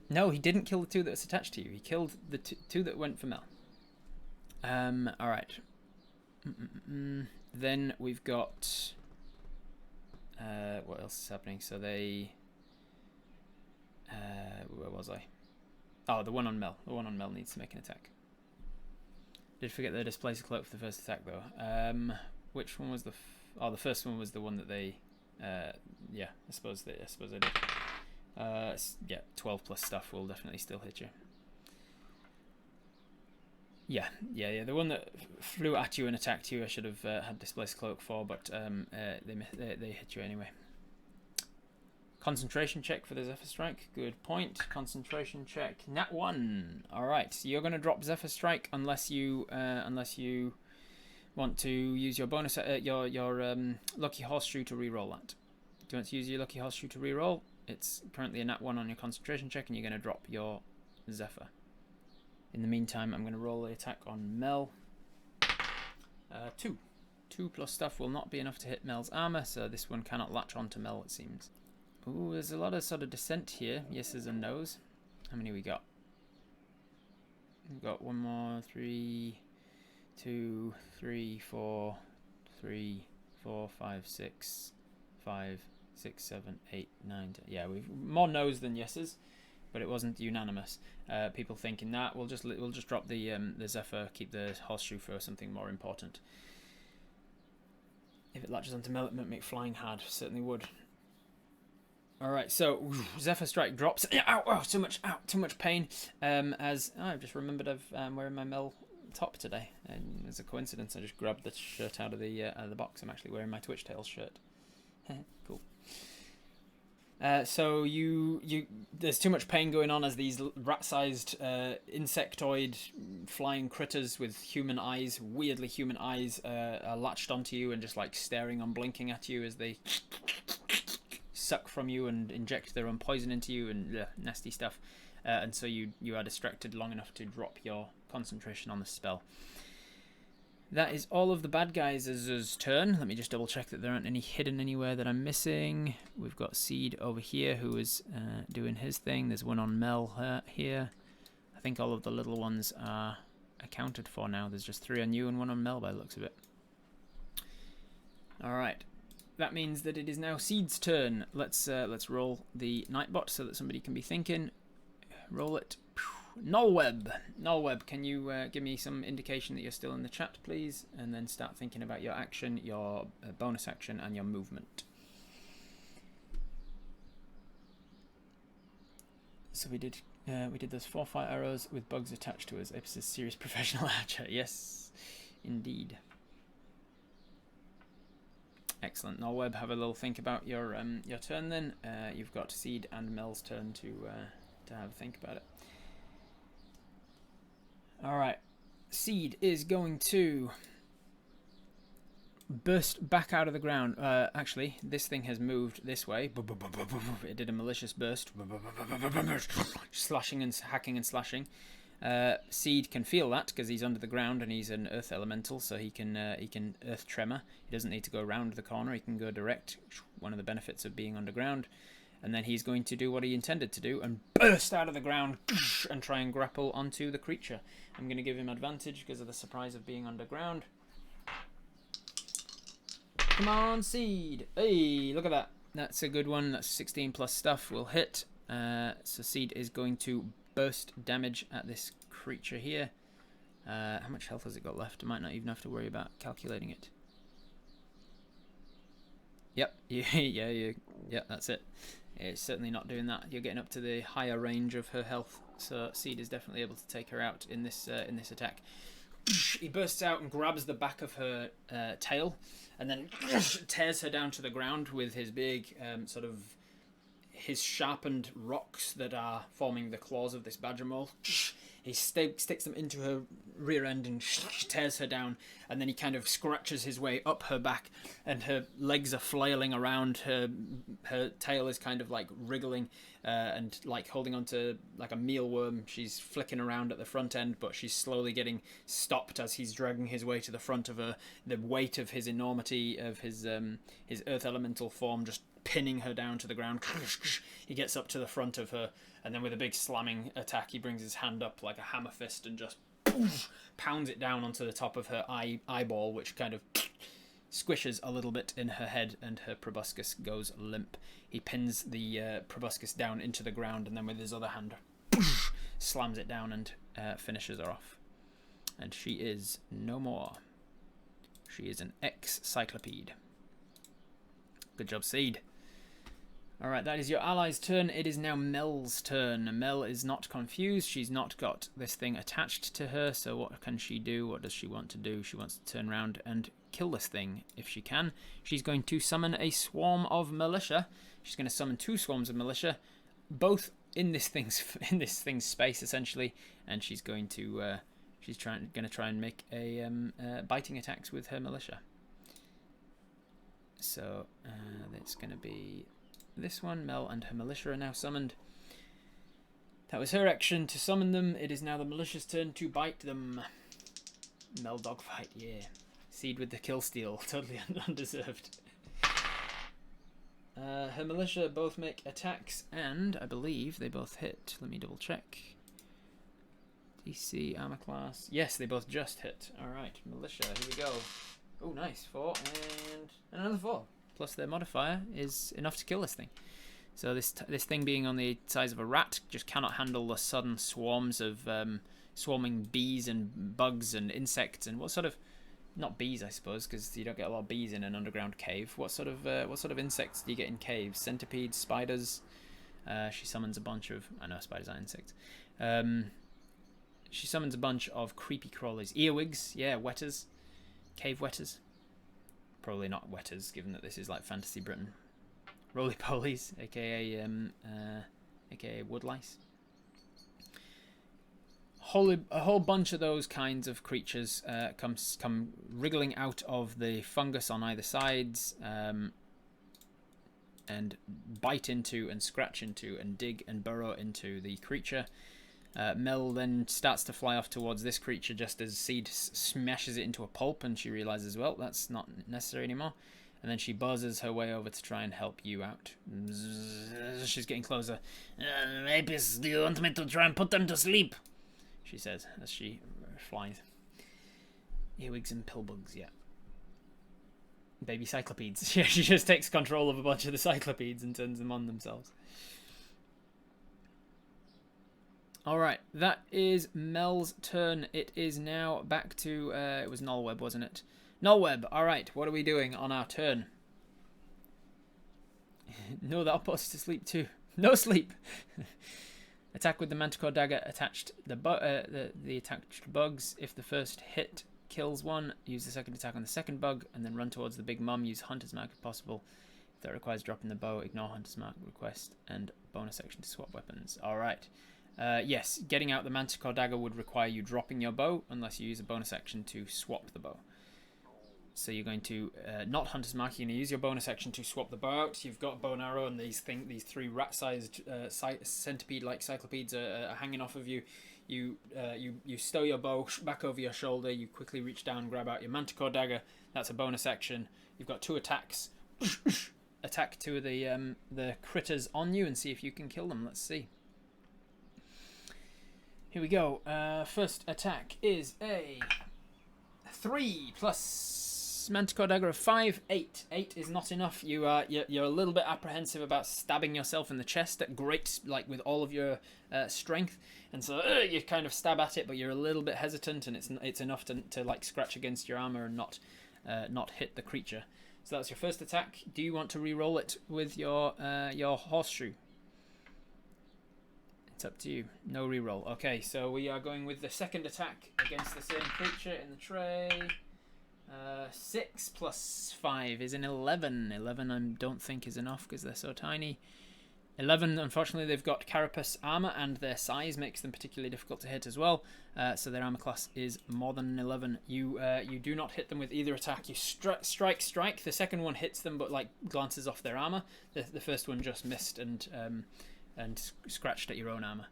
No, he didn't kill the 2 that was attached to you. He killed the 2 that went for Mel. All right. Then we've got. What else is happening? So they. Where was I? Oh, the one on Mel. The one on Mel needs to make an attack. Did forget the displacer cloak for the first attack though. Which one was the? The first one was the one that they. Yeah, I suppose I did. Yeah, 12 plus stuff will definitely still hit you. Yeah. The one that flew at you and attacked you, I should have had displacer cloak for, but they hit you anyway. Concentration check for the Zephyr Strike. Good point. Concentration check. Nat 1. All right. So you're going to drop Zephyr Strike unless you want to use your bonus your lucky horseshoe to reroll that. Do you want to use your lucky horseshoe to reroll? It's currently a Nat 1 on your concentration check, and you're going to drop your Zephyr. In the meantime, I'm going to roll the attack on Mel. 2. 2 plus stuff will not be enough to hit Mel's armor, so this one cannot latch onto Mel, it seems. Ooh, there's a lot of sort of dissent here. Yeses and nos. How many we got? We've got 1 more. 3, 2, 3, 4, 3, 4, 5, 6, 5, 6, 7, 8, 9, 10. Yeah, we've more nos than yeses, but it wasn't unanimous. People thinking that we'll just drop the Zephyr, keep the horseshoe for something more important. If it latches onto Mel, it might make flying hard. Certainly would. All right, so Zephyr Strike drops. Ow! Oh, too much pain. As I've just remembered, I'm wearing my Mel top today, and as a coincidence, I just grabbed the shirt out of the box. I'm actually wearing my Twitch Tales shirt. Cool. So there's too much pain going on as these rat-sized insectoid flying critters with human eyes, weirdly human eyes, are latched onto you and just like staring and blinking at you as they suck from you and inject their own poison into you and nasty stuff. And so you are distracted long enough to drop your concentration on the spell. That is all of the bad guys' turn. Let me just double check that there aren't any hidden anywhere that I'm missing. We've got Seed over here who is doing his thing. There's one on Mel here. I think all of the little ones are accounted for now. There's just 3 on you and 1 on Mel by the looks of it. All right. That means that it is now Seed's turn. Let's roll the Nightbot so that somebody can be thinking. Roll it. Nullweb, can you give me some indication that you're still in the chat, please? And then start thinking about your action, your bonus action, and your movement. So we did those 4 fire arrows with bugs attached to us. Epis is serious professional archer. Yes, indeed. Excellent. Nullweb, have a little think about your turn then. You've got Seed and Mel's turn to have a think about it. Alright. Seed is going to burst back out of the ground. Actually, this thing has moved this way. It did a malicious burst. Slashing and hacking and slashing. Seed can feel that because he's under the ground and he's an earth elemental, so he can earth tremor. He doesn't need to go around the corner, he can go direct. One of the benefits of being underground. And then he's going to do what he intended to do and burst out of the ground and try and grapple onto the creature. I'm going to give him advantage because of the surprise of being underground. Come on, Seed. Hey, look at that. That's a good one. That's 16 plus stuff will hit. So Seed is going to burst damage at this creature here. How much health has it got left? I might not even have to worry about calculating it. Yep, yeah, that's it. It's certainly not doing that. You're getting up to the higher range of her health, so Seed is definitely able to take her out in this attack. He bursts out and grabs the back of her tail, and then tears her down to the ground with his big his sharpened rocks that are forming the claws of this badger mole. He sticks them into her rear end and tears her down, and then he kind of scratches his way up her back, and her legs are flailing around. Her tail is kind of like wriggling and like holding onto like a mealworm. She's flicking around at the front end, but she's slowly getting stopped as he's dragging his way to the front of her. The weight of his enormity, of his earth elemental form, just pinning her down to the ground. He gets up to the front of her, and then with a big slamming attack, he brings his hand up like a hammer fist and just pounds it down onto the top of her eyeball, which kind of squishes a little bit in her head, and her proboscis goes limp. He pins the proboscis down into the ground, and then with his other hand slams it down and finishes her off. And she is no more. She is an ex-cyclopede. Good job, Seed. Alright, that is your ally's turn. It is now Mel's turn. Mel is not confused. She's not got this thing attached to her, so what can she do? What does she want to do? She wants to turn around and kill this thing if she can. She's going to summon a swarm of militia. She's going to summon 2 swarms of militia, both in this thing's space essentially, and she's going to going to try and make a biting attacks with her militia. So it's going to be this one. Mel and her militia are now summoned. That was her action to summon them. It is now the militia's turn to bite them. Mel dogfight, yeah. Seed with the kill steal, totally undeserved. Her militia both make attacks, and I believe they both hit. Let me double check. DC, armor class. Yes, they both just hit. Alright, militia, here we go. Oh, nice. 4 and another 4. Plus their modifier is enough to kill this thing. So this thing being on the size of a rat just cannot handle the sudden swarms of swarming bees and bugs and insects and what sort of, not bees I suppose, because you don't get a lot of bees in an underground cave. What sort of insects do you get in caves? Centipedes, spiders. She summons a bunch of, I know spiders aren't insects. She summons a bunch of creepy crawlies, earwigs, yeah, wetters, cave wetters. Probably not wetters, given that this is like Fantasy Britain. Roly-polies, aka woodlice. A whole bunch of those kinds of creatures come wriggling out of the fungus on either sides, and bite into and scratch into and dig and burrow into the creature. Mel then starts to fly off towards this creature just as Seed smashes it into a pulp, and she realizes, well, that's not necessary anymore. And then she buzzes her way over to try and help you out. She's getting closer. Apis, do you want me to try and put them to sleep? She says as she flies. Earwigs and pillbugs, yeah. baby cyclopedes. Yeah, she just takes control of a bunch of the cyclopedes and turns them on themselves. Alright, that is Mel's turn. It is now back to, it was Nolweb, wasn't it? Nolweb, alright, what are we doing on our turn? No, that'll put us to sleep too. No sleep! Attack with the Manticore Dagger attached the attached bugs. If the first hit kills one, use the second attack on the second bug, and then run towards the big mum. Use Hunter's Mark if possible. If that requires dropping the bow, ignore Hunter's Mark request, and bonus action to swap weapons. Alright. Yes, getting out the Manticore Dagger would require you dropping your bow, unless you use a bonus action to swap the bow. So you're going to, not Hunter's Mark, you're going to use your bonus action to swap the bow out. You've got bow and arrow, and these three rat-sized centipede-like cyclopedes are hanging off of you. You stow your bow back over your shoulder, you quickly reach down, grab out your Manticore Dagger. That's a bonus action. You've got 2 attacks. Attack 2 of the critters on you and see if you can kill them. Let's see. Here we go. First attack is a 3 plus Manticore Dagger of 5, 8. 8 is not enough. You're a little bit apprehensive about stabbing yourself in the chest at great, like with all of your strength, and so you kind of stab at it, but you're a little bit hesitant, and it's enough to like scratch against your armor and not hit the creature. So that's your first attack. Do you want to re-roll it with your horseshoe? It's up to you. No reroll. Okay, so we are going with the second attack against the same creature in the tray. 6 plus 5 is an 11. 11 I don't think is enough because they're so tiny. 11, unfortunately, they've got carapace armor, and their size makes them particularly difficult to hit as well. So their armor class is more than an 11. You do not hit them with either attack. You strike. The second one hits them, but like glances off their armor. The first one just missed and scratched at your own armor.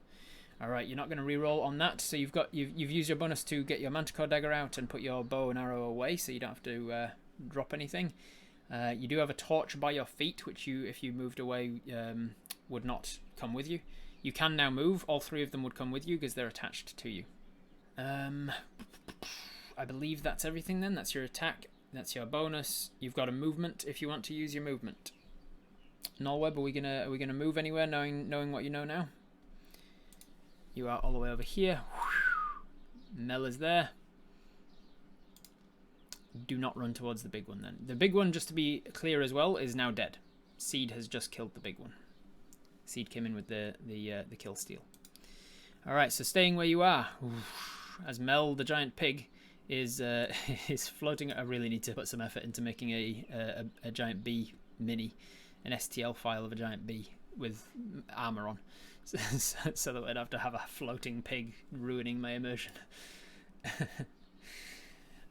All right, you're not going to re-roll on that, so you've used your bonus to get your Manticore Dagger out and put your bow and arrow away, so you don't have to drop anything. You do have a torch by your feet, which if you moved away, would not come with you. You can now move. All 3 of them would come with you because they're attached to you. I believe that's everything then. That's your attack. That's your bonus. You've got a movement if you want to use your movement. Nolweb, are we gonna move anywhere knowing what you know now? You are all the way over here. Mel is there. Do not run towards the big one then. The big one, just to be clear as well, is now dead. Seed has just killed the big one. Seed came in with the kill steal. Alright, so staying where you are. As Mel, the giant pig, is floating. I really need to put some effort into making a giant bee mini. An STL file of a giant bee with armor on, so that I'd have to have a floating pig ruining my immersion.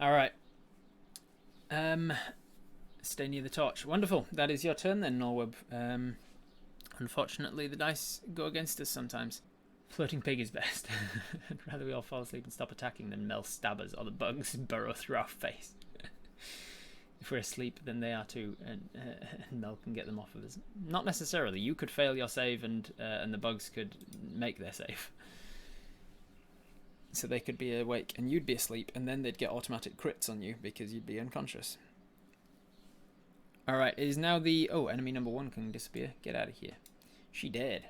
All right. Stay near the torch. Wonderful. That is your turn then, Nolweb. Unfortunately, the dice go against us sometimes. Floating pig is best. I'd rather we all fall asleep and stop attacking than Mel stabbers or the bugs burrow through our face. If we're asleep, then they are too, and Mel can get them off of us. Not necessarily. You could fail your save, and the bugs could make their save. So they could be awake, and you'd be asleep, and then they'd get automatic crits on you because you'd be unconscious. Alright, it is now the... Oh, enemy number 1 can disappear. Get out of here. She dead.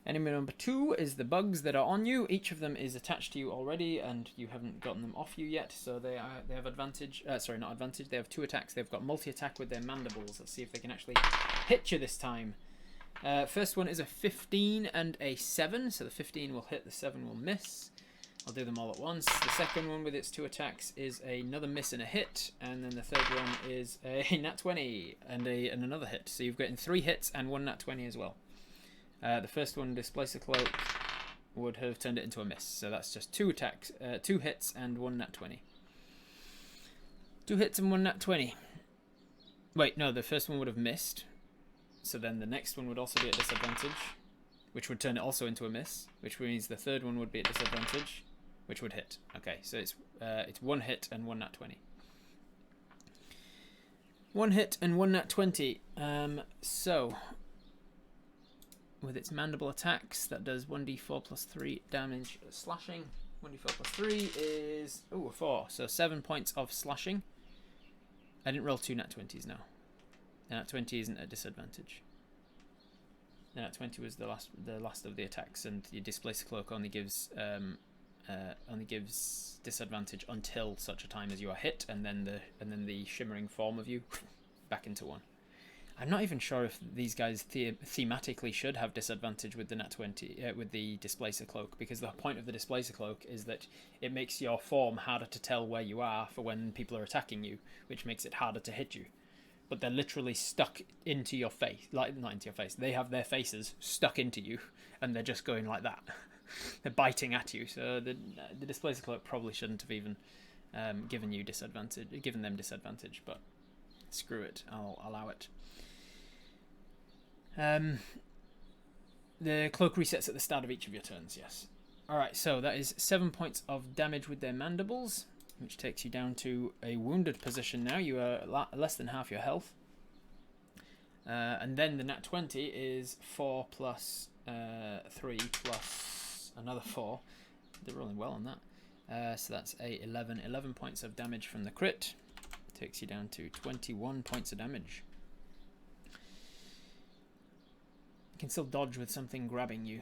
Enemy number 2 is the bugs that are on you. Each of them is attached to you already, and you haven't gotten them off you yet, so they have advantage. Sorry, not advantage. They have 2 attacks. They've got multi-attack with their mandibles. Let's see if they can actually hit you this time. First one is a 15 and a 7, so the 15 will hit, the 7 will miss. I'll do them all at once. The second one with its 2 attacks is another miss and a hit, and then the third one is a nat 20 and another hit. So you've gotten 3 hits and 1 nat 20 as well. The first one, Displacer Cloak, would have turned it into a miss. So that's just 2 attacks, 2 hits and 1 nat 20. 2 hits and 1 nat 20. Wait, no, the first one would have missed. So then the next one would also be at disadvantage, which would turn it also into a miss, which means the third one would be at disadvantage, which would hit. Okay, so it's 1 hit and 1 nat 20. 1 hit and 1 nat 20. So... with its mandible attacks, that does 1d4 plus 3 damage slashing. 1d4 plus 3 is, a 4. So 7 points of slashing. I didn't roll 2 nat 20s, no. The nat 20 isn't a disadvantage. The nat 20 was the last of the attacks, and your Displacer Cloak only gives disadvantage until such a time as you are hit, and then the shimmering form of you back into 1. I'm not even sure if these guys thematically should have disadvantage with the nat 20 with the Displacer Cloak, because the point of the Displacer Cloak is that it makes your form harder to tell where you are for when people are attacking you, which makes it harder to hit you. But they're literally stuck into your face, like not into your face. They have their faces stuck into you, and they're just going like that. They're biting at you. So the Displacer Cloak probably shouldn't have even given them disadvantage. But screw it, I'll allow it. The cloak resets at the start of each of your turns. Yes. All right. So that is 7 points of damage with their mandibles, which takes you down to a wounded position now. You are less than half your health. And then the nat 20 is 4 plus 3 plus another 4. They're rolling well on that. So that's a 11 points of damage from the crit. Takes you down to 21 points of damage. You can still dodge with something grabbing you.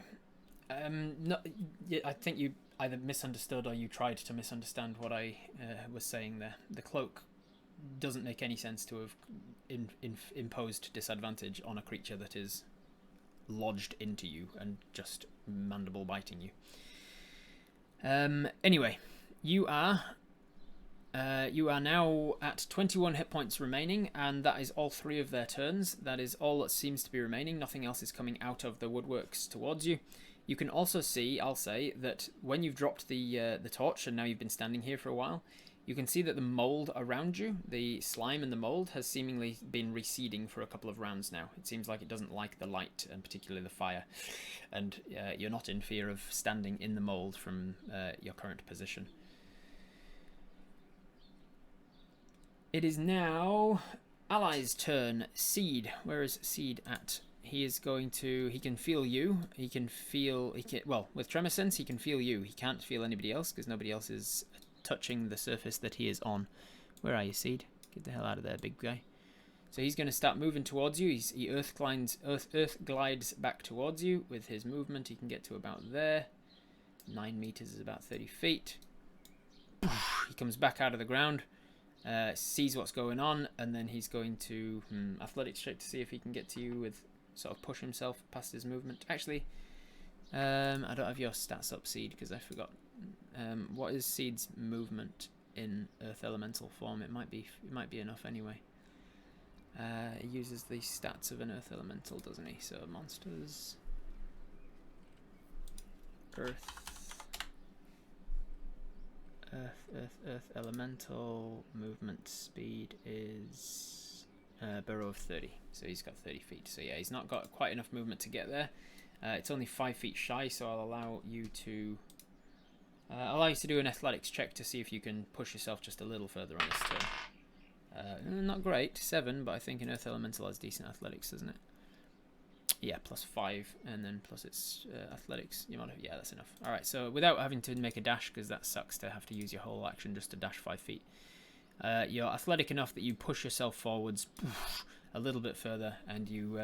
I think you either misunderstood or you tried to misunderstand what I was saying there. The cloak doesn't make any sense to have imposed disadvantage on a creature that is lodged into you and just mandible biting you. Anyway, you are now at 21 hit points remaining, and that is all 3 of their turns. That is all that seems to be remaining. Nothing else is coming out of the woodworks towards you. You can also see, I'll say, that when you've dropped the torch and now you've been standing here for a while, you can see that the mold around you, the slime and the mold, has seemingly been receding for a couple of rounds now. It seems like it doesn't like the light, and particularly the fire. And you're not in fear of standing in the mold from your current position. It is now Ally's turn. Seed. Where is Seed at? He is going to... He can feel you. Well, with Tremor Sense, he can feel you. He can't feel anybody else because nobody else is touching the surface that he is on. Where are you, Seed? Get the hell out of there, big guy. So he's going to start moving towards you. He earth glides back towards you. With his movement, he can get to about there. 9 meters is about 30 feet. He comes back out of the ground. Sees what's going on, and then he's going to athletics check to see if he can get to you with sort of push himself past his movement. Actually, I don't have your stats up, Seed, because I forgot. What is Seed's movement in Earth Elemental form? It might be enough anyway. He uses the stats of an Earth Elemental, doesn't he? So monsters, Earth Elemental movement speed is burrow of 30, so he's got 30 feet. So yeah, he's not got quite enough movement to get there. It's only 5 feet shy, so I'll allow you to do an athletics check to see if you can push yourself just a little further on this turn. Not great, 7, but I think an Earth Elemental has decent athletics, doesn't it? Yeah, +5, and then plus its athletics. You might have, yeah, that's enough. All right, so without having to make a dash, because that sucks to have to use your whole action just to dash 5 feet. You're athletic enough that you push yourself forwards a little bit further, and you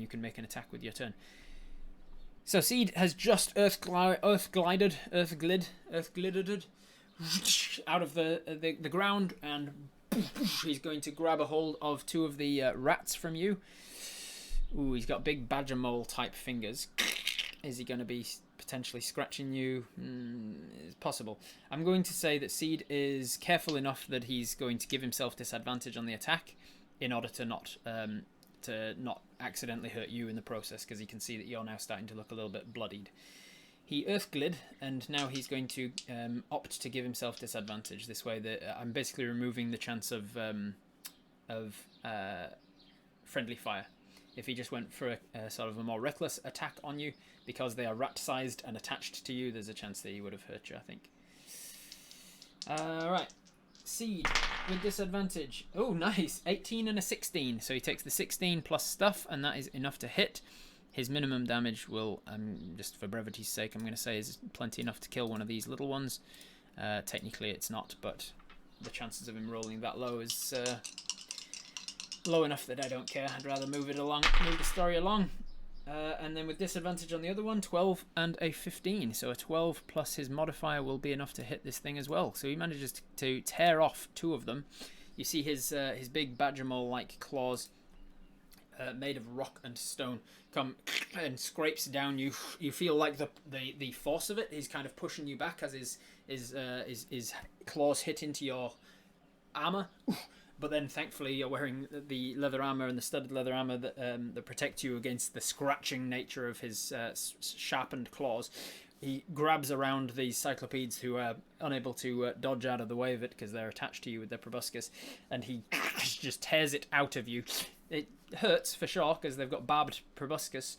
can make an attack with your turn. So Seed has just earth glided out of the ground, and he's going to grab a hold of 2 of the rats from you. Ooh, he's got big badger mole type fingers. Is he going to be potentially scratching you? It's possible. I'm going to say that Seed is careful enough that he's going to give himself disadvantage on the attack in order to not accidentally hurt you in the process, because he can see that you're now starting to look a little bit bloodied. He earth glid, and now he's going to opt to give himself disadvantage. This way, that I'm basically removing the chance of friendly fire. If he just went for a sort of a more reckless attack on you, because they are rat-sized and attached to you, there's a chance that he would have hurt you, I think. Right. Seed with disadvantage. Oh, nice. 18 and a 16. So he takes the 16 plus stuff, and that is enough to hit. His minimum damage will, just for brevity's sake, I'm going to say is plenty enough to kill one of these little ones. Technically it's not, but the chances of him rolling that low is low enough that I don't care. I'd rather move it along, move the story along. And then with disadvantage on the other one, 12 and a 15. So a 12 plus his modifier will be enough to hit this thing as well. So he manages to tear off 2 of them. You see his big badger mole-like claws made of rock and stone come and scrapes down you. You feel like the force of it is kind of pushing you back as his claws hit into your armor. But then, thankfully, you're wearing the leather armor and the studded leather armor that protect you against the scratching nature of his sharpened claws. He grabs around these cyclopedes who are unable to dodge out of the way of it because they're attached to you with their proboscis, and he just tears it out of you. It hurts for sure because they've got barbed proboscis,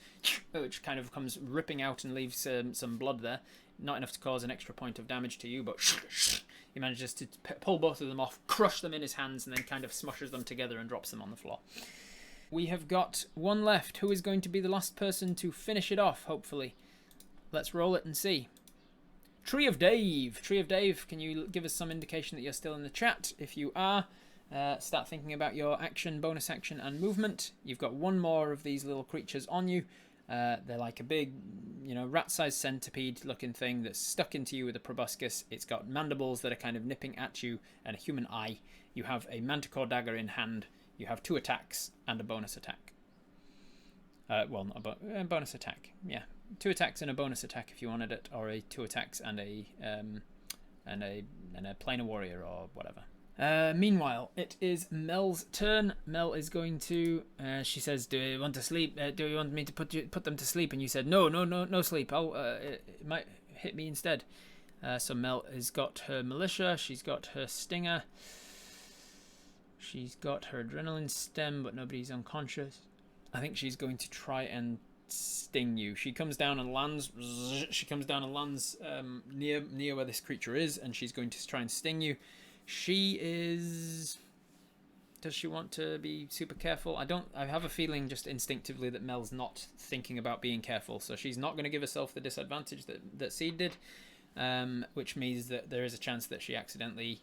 which kind of comes ripping out and leaves some blood there. Not enough to cause an extra point of damage to you, but he manages to pull both of them off, crush them in his hands, and then kind of smushes them together and drops them on the floor. We have got one left. Who is going to be the last person to finish it off, hopefully? Let's roll it and see. Tree of Dave. Tree of Dave, can you give us some indication that you're still in the chat? If you are, start thinking about your action, bonus action, and movement. You've got one more of these little creatures on you. They're like a big, rat-sized centipede-looking thing that's stuck into you with a proboscis. It's got mandibles that are kind of nipping at you and a human eye. You have a manticore dagger in hand. You have 2 attacks and a bonus attack. Well, not a bonus attack. Yeah, 2 attacks and a bonus attack if you wanted it, or a 2 attacks and a planar warrior or whatever. Meanwhile, it is Mel's turn. Mel is going to. She says, "Do you want to sleep? Do you want me to put them to sleep?" And you said, "No sleep. It might hit me instead." So Mel has got her militia. She's got her stinger. She's got her adrenaline stem, but nobody's unconscious. I think she's going to try and sting you. She comes down and lands. She comes down and lands near where this creature is, and she's going to try and sting you. She is... Does she want to be super careful? I have a feeling just instinctively that Mel's not thinking about being careful, so she's not going to give herself the disadvantage that Seed did, which means that there is a chance that she accidentally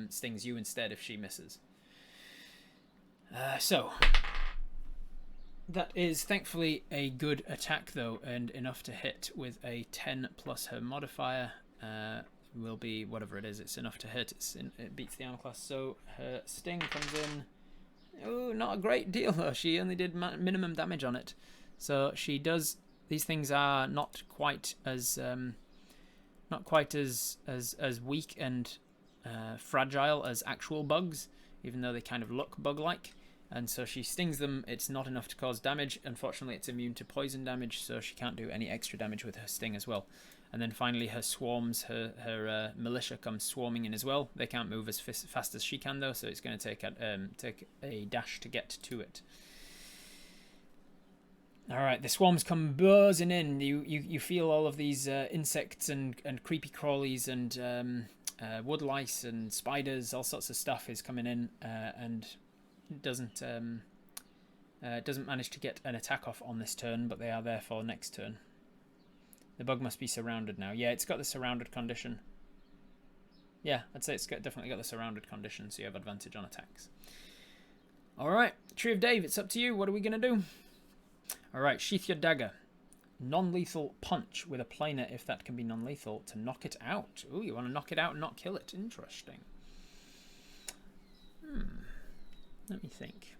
stings you instead if she misses. So that is thankfully a good attack though, and enough to hit with a 10 plus her modifier. Will be whatever it is. It's enough to hit. It beats the armor class. So her sting comes in. Oh, not a great deal though. She only did minimum damage on it. So she does. These things are not quite as weak and fragile as actual bugs, even though they kind of look bug-like. And so she stings them. It's not enough to cause damage. Unfortunately, it's immune to poison damage, so she can't do any extra damage with her sting as well. And then finally her swarms, her militia comes swarming in as well. They can't move as fast as she can though, so it's going to take a dash to get to it. Alright, the swarms come buzzing in. You feel all of these insects and creepy crawlies and wood lice and spiders, all sorts of stuff is coming in, and doesn't manage to get an attack off on this turn, but they are there for next turn. The bug must be surrounded now. Yeah, it's got the surrounded condition. Yeah, I'd say it's definitely got the surrounded condition, so you have advantage on attacks. Alright, Tree of Dave, it's up to you. What are we going to do? Alright, sheath your dagger. Non-lethal punch with a planar, if that can be non-lethal, to knock it out. Ooh, you want to knock it out and not kill it. Interesting. Let me think.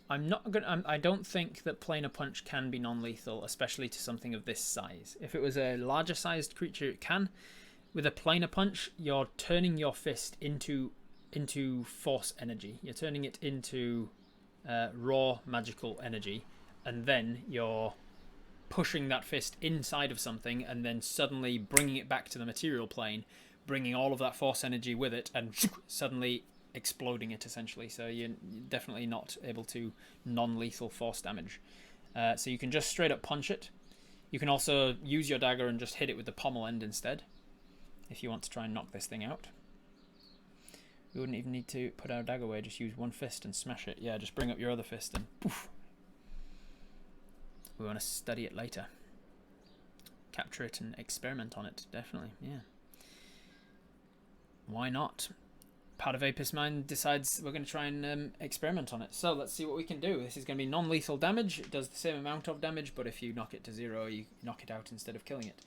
I don't think that planar punch can be non-lethal, especially to something of this size. If it was a larger sized creature, it can. With a planar punch, you're turning your fist into force energy. You're turning it into raw magical energy, and then you're pushing that fist inside of something, and then suddenly bringing it back to the material plane, bringing all of that force energy with it, and suddenly exploding it essentially. So you're definitely not able to non-lethal force damage. So you can just straight up punch it. You can also use your dagger and just hit it with the pommel end instead, if you want to try and knock this thing out. We wouldn't even need to put our dagger away, just use one fist and smash it. Yeah, just bring up your other fist and poof. We want to study it later. Capture it and experiment on it, definitely, yeah. Why not? part of Apis mind decides we're going to try and experiment on it. So let's see what we can do. This is going to be non-lethal damage. It does the same amount of damage, but if you knock it to 0, you knock it out instead of killing it.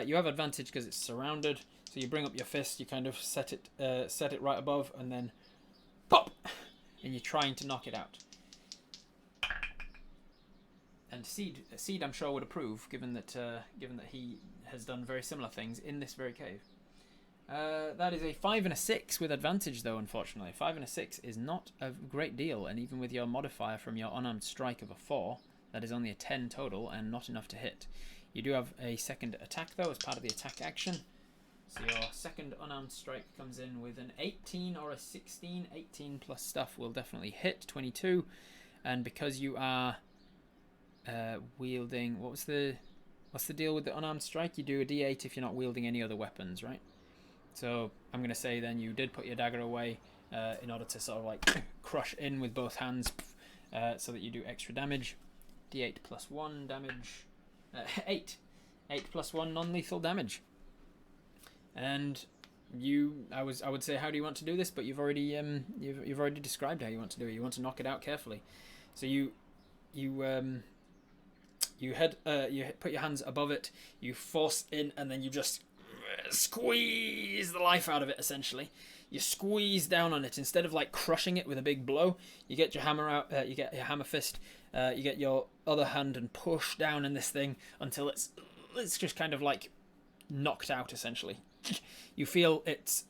You have advantage because it's surrounded. So you bring up your fist, you kind of set it right above, and then pop, and you're trying to knock it out. And Seed, I'm sure would approve, given that he has done very similar things in this very cave. That is a 5 and a 6 with advantage, though. Unfortunately, 5 and a 6 is not a great deal, and even with your modifier from your unarmed strike of a 4, that is only a 10 total and not enough to hit. You do have a second attack, though, as part of the attack action. So your second unarmed strike comes in with an 18 or a 16. 18 plus stuff will definitely hit. 22, and because you are wielding, what's the deal with the unarmed strike? You do a d8 if you're not wielding any other weapons, right? So I'm going to say then you did put your dagger away in order to sort of like crush in with both hands, so that you do extra damage. D8 plus 1 damage. 8 plus 1 non-lethal damage. And I would say, how do you want to do this? But you've already described how you want to do it. You want to knock it out carefully. So you put your hands above it, you force in, and then you just squeeze the life out of it. Essentially, you squeeze down on it instead of like crushing it with a big blow. You get your hammer out. You get your hammer fist. You get your other hand and push down in this thing until it's just kind of like knocked out. Essentially, you feel its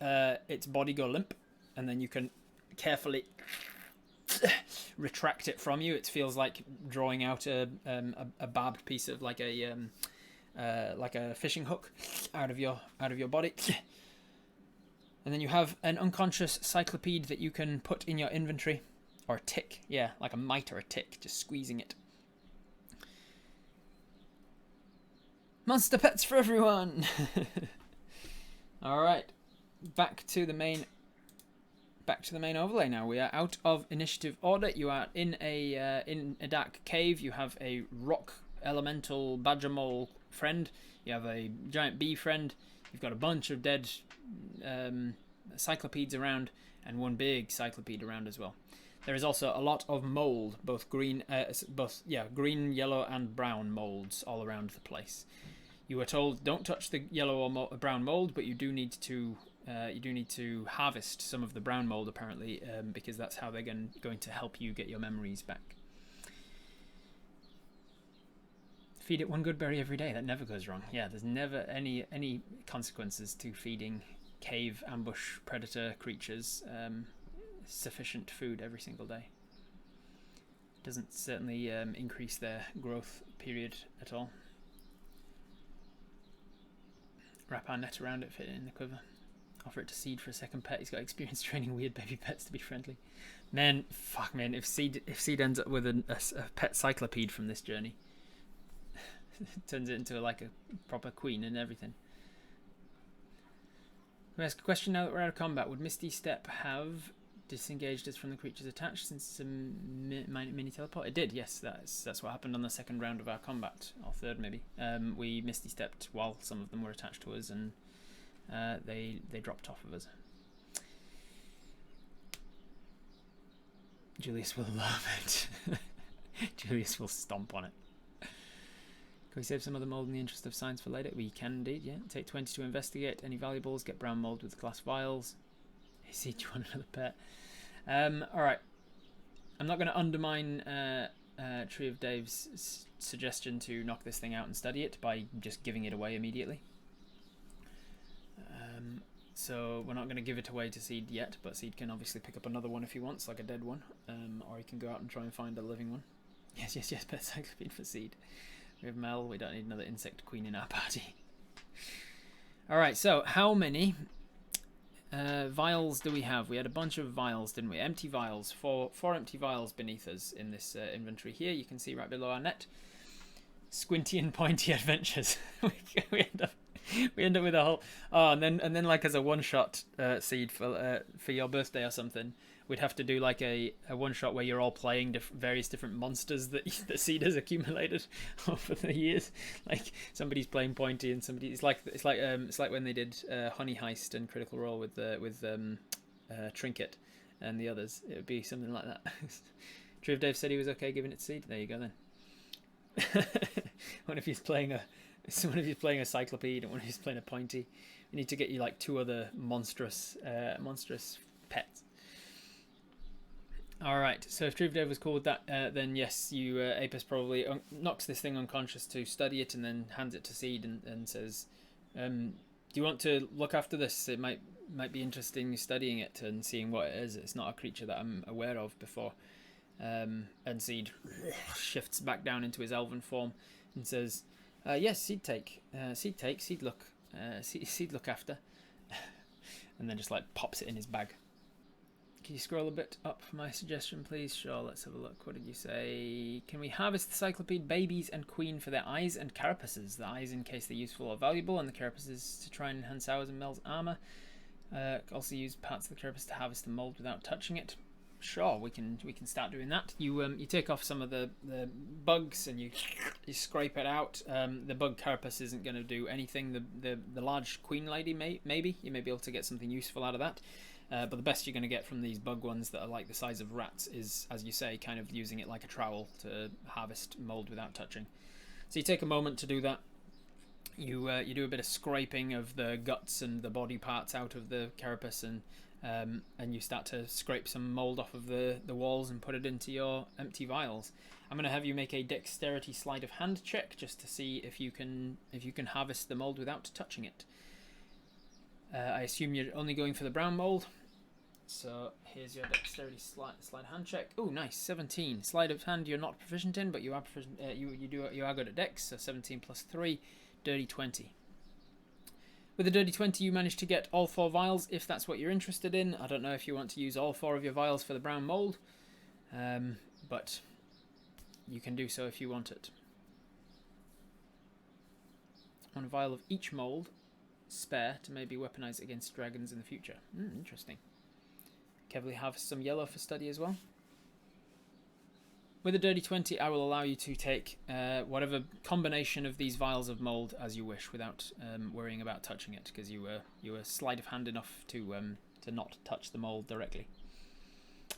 body go limp, and then you can carefully retract it from you. It feels like drawing out a barbed piece of like a fishing hook out of your body. And then you have an unconscious Cyclopede that you can put in your inventory, or a tick, yeah, like a mite or a tick, just squeezing it. Monster pets for everyone. All right, back to the main overlay now. We are out of initiative order. You are in a dark cave. You have a rock elemental badger mole friend. You have a giant bee friend. You've got a bunch of dead cyclopedes around, and one big cyclopede around as well. There is also a lot of mold, both green, yellow, and brown molds all around the place. You were told don't touch the yellow or brown mold, but you do need to harvest some of the brown mold apparently, because that's how they're going to help you get your memories back. Feed it one good berry every day. That never goes wrong. Yeah, there's never any consequences to feeding cave ambush predator creatures sufficient food every single day. Doesn't certainly increase their growth period at all. Wrap our net around it, fit it in the quiver. Offer it to Seed for a second pet. He's got experience training weird baby pets to be friendly. Man, if Seed ends up with a pet cyclopede from this journey, turns it into like a proper queen and everything. We ask a question now that we're out of combat. Would Misty Step have disengaged us from the creatures attached since it's a mini teleport? It did, yes. That's what happened on the second round of our combat, or third maybe. We Misty Stepped while some of them were attached to us, and they dropped off of us. Julius will love it. Julius will stomp on it. Can we save some of the mold in the interest of science for later? We can indeed, yeah. Take 20 to investigate any valuables. Get brown mold with glass vials. See, do you want another pet? Alright. I'm not going to undermine Tree of Dave's suggestion to knock this thing out and study it by just giving it away immediately. So we're not going to give it away to Seed yet, but Seed can obviously pick up another one if he wants, like a dead one. Or he can go out and try and find a living one. Yes, pet cyclopede for Seed. We have Mel, we don't need another insect queen in our party. Alright, so how many vials do we have? We had a bunch of vials, didn't we? Empty vials. Four empty vials beneath us in this inventory here. You can see right below our net. Squinty and pointy adventures. we end up with a whole... Oh, and then like as a one-shot Seed for your birthday or something, we'd have to do like a one-shot where you're all playing various different monsters that Seed has accumulated over the years. Like somebody's playing Pointy and somebody... It's like when they did Honey Heist and Critical Role with trinket and the others. It would be something like that. Triv Dave said he was okay giving it seed. There you go then. One of you's playing a Cyclopede and one of you's playing a Pointy. We need to get you like 2 other monstrous pets. Alright, so if Triv Dave was cool with that, then yes, you Apis probably knocks this thing unconscious to study it and then hands it to Seed and says, do you want to look after this? It might be interesting studying it and seeing what it is. It's not a creature that I'm aware of before. And Seed shifts back down into his elven form and says, yes, Seed look after. And then just like pops it in his bag. Can you scroll a bit up for my suggestion, please? Sure, let's have a look. What did you say? Can we harvest the Cyclopede babies and queen for their eyes and carapaces? The eyes in case they're useful or valuable, and the carapaces to try and enhance ours and Mel's armor. Also use parts of the carapace to harvest the mold without touching it. Sure, we can start doing that. You take off some of the bugs and you scrape it out. The bug carapace isn't going to do anything. The large queen lady maybe you may be able to get something useful out of that. But the best you're going to get from these bug ones that are like the size of rats is, as you say, kind of using it like a trowel to harvest mold without touching. So you take a moment to do that. You do a bit of scraping of the guts and the body parts out of the carapace, and you start to scrape some mold off of the walls and put it into your empty vials. I'm going to have you make a dexterity sleight of hand check just to see if you can harvest the mold without touching it. I assume you're only going for the brown mold. So here's your dexterity sleight hand check. Oh, nice, 17. Sleight of hand you're not proficient in, but you are proficient. You are good at dex. So 17 plus 3, dirty 20. With the dirty 20, you manage to get all 4 vials if that's what you're interested in. I don't know if you want to use all 4 of your vials for the brown mold, but you can do so if you want it. 1 vial of each mold spare to maybe weaponize against dragons in the future. Interesting. Carefully harvest some yellow for study as well. With a dirty 20, I will allow you to take whatever combination of these vials of mold as you wish without worrying about touching it, because you were sleight of hand enough to not touch the mold directly.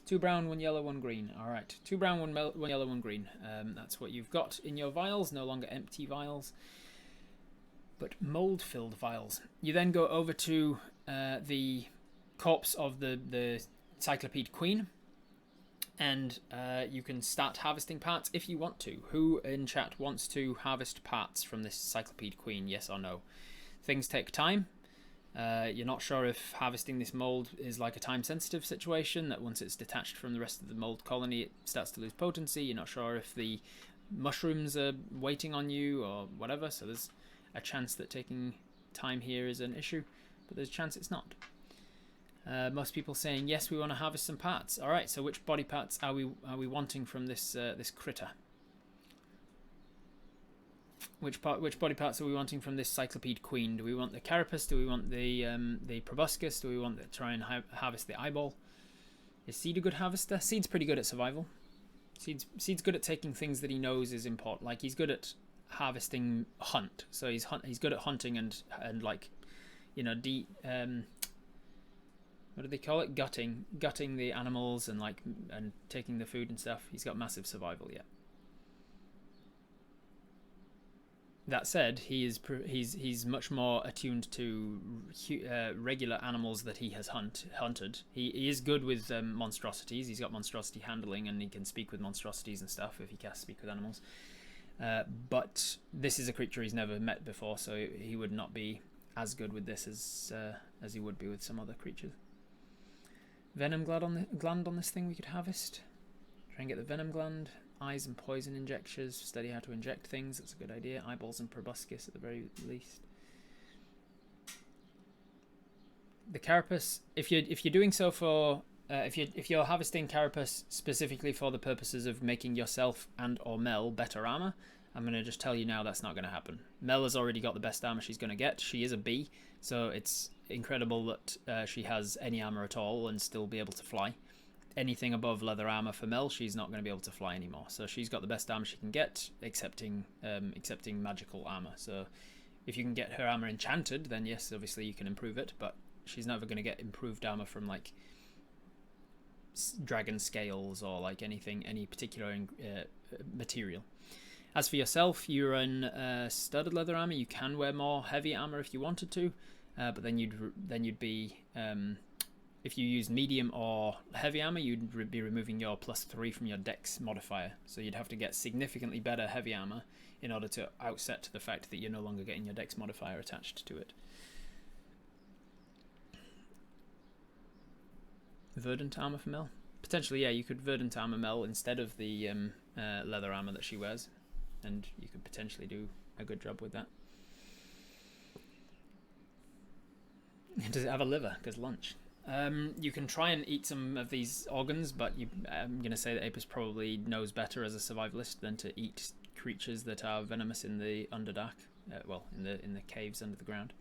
2 brown, 1 yellow, 1 green. All right, 2 brown, 1 yellow, 1 green. That's what you've got in your vials. No longer empty vials, but mold-filled vials. You then go over to the corpse of the Cyclopede Queen, and you can start harvesting parts if you want to. Who in chat wants to harvest parts from this Cyclopede Queen, yes or no? Things take time. You're not sure if harvesting this mold is like a time-sensitive situation, that once it's detached from the rest of the mold colony it starts to lose potency. You're not sure if the mushrooms are waiting on you or whatever, so there's a chance that taking time here is an issue, but there's a chance it's not. Most people saying yes, we want to harvest some parts. All right, so which body parts are we wanting from this this critter? Which body parts are we wanting from this Cyclopede Queen? Do we want the carapace? Do we want the proboscis? Do we want to try and harvest the eyeball? Is Seed a good harvester? Seed's pretty good at survival. Seed's good at taking things that he knows is important. Like he's good at harvesting hunt. So he's good at hunting and like, you know, what do they call it? Gutting the animals and taking the food and stuff. He's got massive survival, yeah. That said, he's much more attuned to regular animals that he has hunted. He is good with monstrosities. He's got monstrosity handling and he can speak with monstrosities and stuff if he can speak with animals. But this is a creature he's never met before, so he would not be as good with this as he would be with some other creatures. Venom gland on this thing we could harvest. Try and get the venom gland. Eyes and poison injectors. Study how to inject things. That's a good idea. Eyeballs and proboscis at the very least. The carapace. If you're doing so for if you're harvesting carapace specifically for the purposes of making yourself and or Mel better armor, I'm going to just tell you now that's not going to happen. Mel has already got the best armor she's going to get. She is a bee, so it's incredible that she has any armor at all and still be able to fly. Anything above leather armor for Mel, she's not going to be able to fly anymore. So she's got the best armor she can get, excepting magical armor. So if you can get her armor enchanted, then yes, obviously you can improve it, but she's never going to get improved armor from like dragon scales or like any particular material. As for yourself, you're in studded leather armor. You can wear more heavy armor if you wanted to, but then you'd be if you use medium or heavy armor, you'd be removing your +3 from your dex modifier. So you'd have to get significantly better heavy armor in order to outset the fact that you're no longer getting your dex modifier attached to it. Verdant armor for Mel? Potentially, yeah, you could verdant armor Mel instead of the leather armor that she wears, and you could potentially do a good job with that. Does it have a liver? Because lunch. You can try and eat some of these organs, but I'm going to say that Apis probably knows better as a survivalist than to eat creatures that are venomous in the Underdark. In the caves under the ground.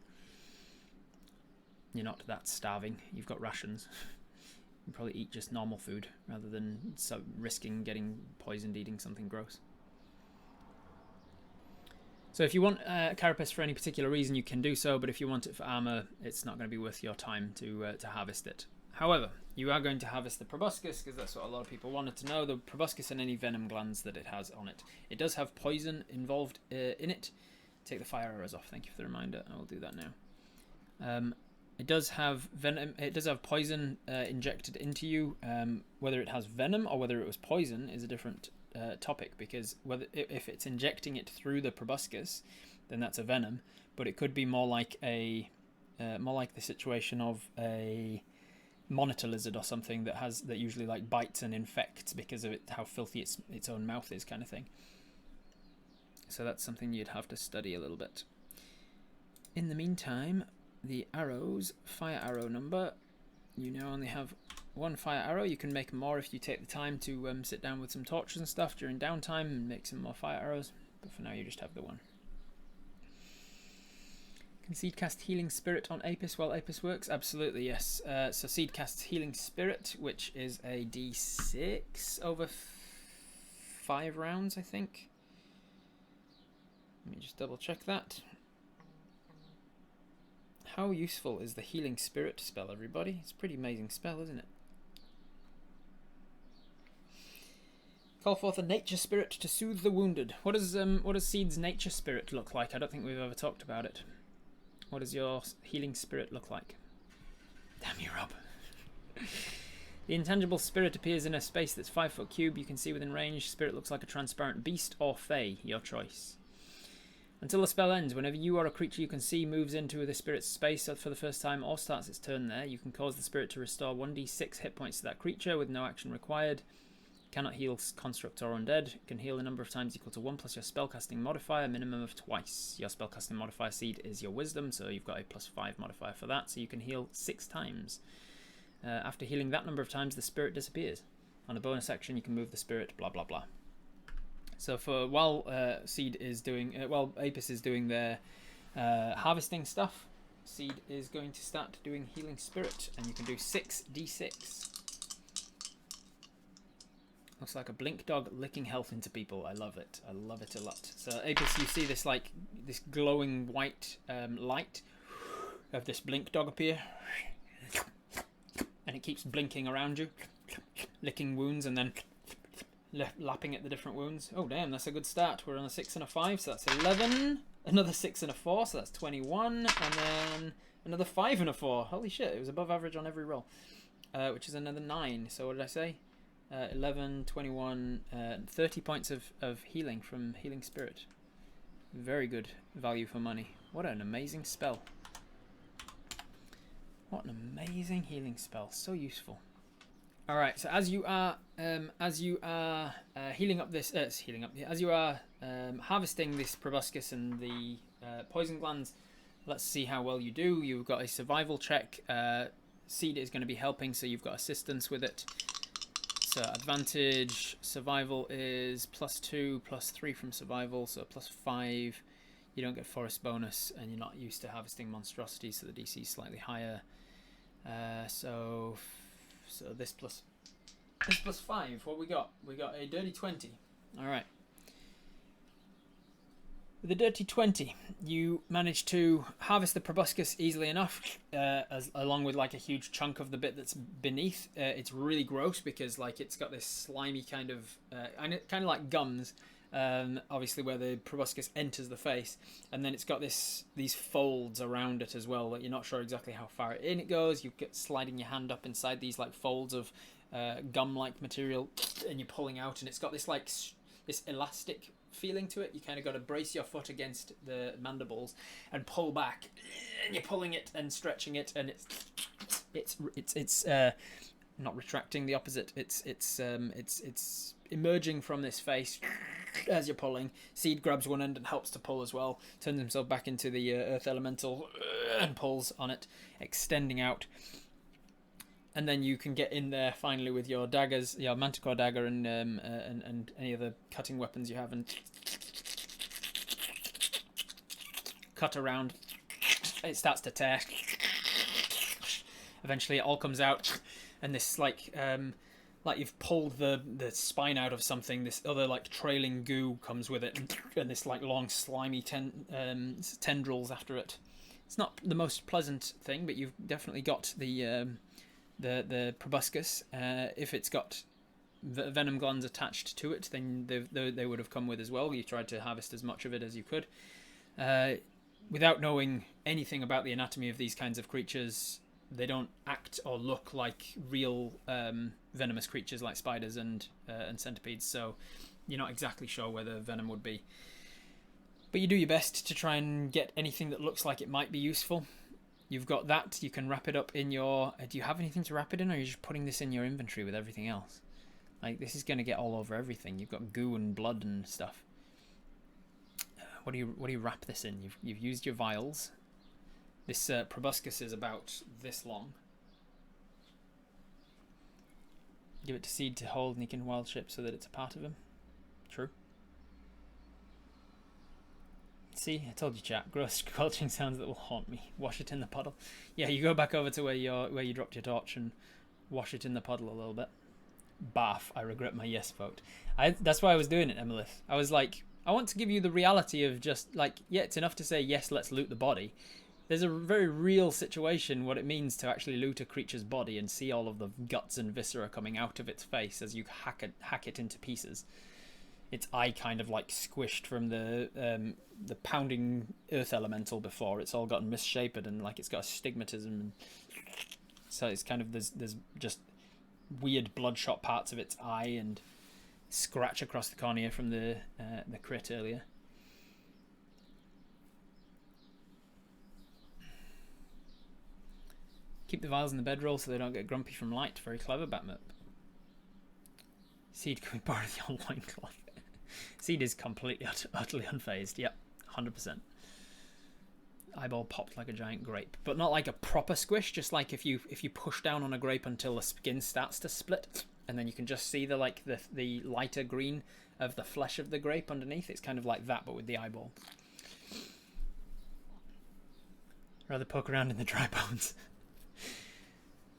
You're not that starving. You've got rations. You can probably eat just normal food rather than risking getting poisoned eating something gross. So if you want carapace for any particular reason, you can do so, but if you want it for armor, it's not going to be worth your time to harvest it. However, you are going to harvest the proboscis, because that's what a lot of people wanted to know, the proboscis and any venom glands that it has on it. It does have poison involved in it. Take the fire arrows off, thank you for the reminder. I will do that now. It does have venom. It does have poison injected into you. Whether it has venom or whether it was poison is a different topic, because if it's injecting it through the proboscis, then that's a venom. But it could be more like the situation of a monitor lizard or something that usually like bites and infects because of how filthy its own mouth is, kind of thing. So that's something you'd have to study a little bit. In the meantime, the arrows, fire arrow number, you now only have one fire arrow. You can make more if you take the time to sit down with some torches and stuff during downtime and make some more fire arrows, but for now you just have the one. Can Seed cast Healing Spirit on Apis while Apis works? Absolutely, yes. So Seed casts Healing Spirit, which is a d6 over 5 rounds, I think. Let me just double check that. How useful is the Healing Spirit spell, everybody? It's a pretty amazing spell, isn't it? Call forth a nature spirit to soothe the wounded. What does Seed's nature spirit look like? I don't think we've ever talked about it. What does your healing spirit look like? Damn you, Rob. The intangible spirit appears in a space that's 5 foot cube. You can see within range. Spirit looks like a transparent beast or fae, your choice. Until the spell ends, whenever you or a creature you can see moves into the spirit's space for the first time or starts its turn there, you can cause the spirit to restore 1d6 hit points to that creature with no action required. Cannot heal construct or undead. Can heal a number of times equal to 1 plus your spellcasting modifier, minimum of twice. Your spellcasting modifier seed is your wisdom, so you've got a +5 modifier for that, so you can heal 6 times. After healing that number of times, the spirit disappears. On a bonus action, you can move the spirit, blah blah blah. So for while Seed is doing, while Apis is doing their harvesting stuff, Seed is going to start doing Healing Spirit, and you can do 6d6. Looks like a blink dog licking health into people. I love it. I love it a lot. So Apis, you see this this glowing white light of this blink dog appear, and it keeps blinking around you, licking wounds and then lapping at the different wounds. Oh damn, that's a good start. We're on a 6 and a 5, so that's 11. Another 6 and a 4, so that's 21, and then another 5 and a 4. Holy shit, it was above average on every roll, which is another 9. So what did I say? 11, 21, 30 points of healing from Healing Spirit. Very good value for money. What an amazing spell. What an amazing healing spell. So useful. All right, so as you are healing up this, as you are harvesting this proboscis and the poison glands, let's see how well you do. You've got a survival check. Seed is going to be helping, so you've got assistance with it. So advantage, survival is +2, +3 from survival, so +5. You don't get forest bonus, and you're not used to harvesting monstrosities, so the DC is slightly higher. So this plus 5. What we got? We got a dirty 20. All right. With a dirty 20, you manage to harvest the proboscis easily enough, along with like a huge chunk of the bit that's beneath. It's really gross because like it's got this slimy kind of like gums, obviously where the proboscis enters the face, and then it's got these folds around it as well that you're not sure exactly how far in it goes. You get sliding your hand up inside these like folds of gum-like material, and you're pulling out, and it's got this like this elastic feeling to it. You kind of got to brace your foot against the mandibles and pull back, and you're pulling it and stretching it, and it's not retracting, the opposite. It's emerging from this face as you're pulling. Seed grabs one end and helps to pull as well, turns himself back into the earth elemental and pulls on it, extending out. And then you can get in there finally with your daggers, your manticore dagger, and any other cutting weapons you have, and cut around. It starts to tear. Eventually, it all comes out, and this like you've pulled the spine out of something. This other like trailing goo comes with it, and this like long slimy tendrils after it. It's not the most pleasant thing, but you've definitely got the proboscis. If it's got venom glands attached to it, then they would have come with as well. You tried to harvest as much of it as you could. Without knowing anything about the anatomy of these kinds of creatures, they don't act or look like real venomous creatures like spiders and centipedes, so you're not exactly sure where the venom would be. But you do your best to try and get anything that looks like it might be useful. You've got that. You can wrap it up in your... do you have anything to wrap it in, or are you just putting this in your inventory with everything else? Like, this is going to get all over everything. You've got goo and blood and stuff. What do you wrap this in? You've used your vials. This proboscis is about this long. Give it to Seed to hold, and he can wild shape so that it's a part of him. True. See, I told you, chat. Gross squelching sounds that will haunt me. Wash it in the puddle. Yeah, you go back over to where you dropped your torch and wash it in the puddle a little bit. Barf. I regret my yes vote. That's why I was doing it, Emilith. I was like, I want to give you the reality of just like, yeah, it's enough to say yes, let's loot the body. There's a very real situation what it means to actually loot a creature's body and see all of the guts and viscera coming out of its face as you hack it into pieces. Its eye kind of like squished from the pounding earth elemental before. It's all gotten misshapen and like it's got astigmatism, and so it's kind of there's just weird bloodshot parts of its eye and scratch across the cornea from the crit earlier. Keep the vials in the bedroll so they don't get grumpy from light. Very clever, Batmurp. Seed, can we borrow the old loincloth? Seed is completely, utterly unfazed. Yep, 100%. Eyeball popped like a giant grape, but not like a proper squish. Just like if you push down on a grape until the skin starts to split, and then you can just see the lighter green of the flesh of the grape underneath. It's kind of like that, but with the eyeball. Rather poke around in the dry bones.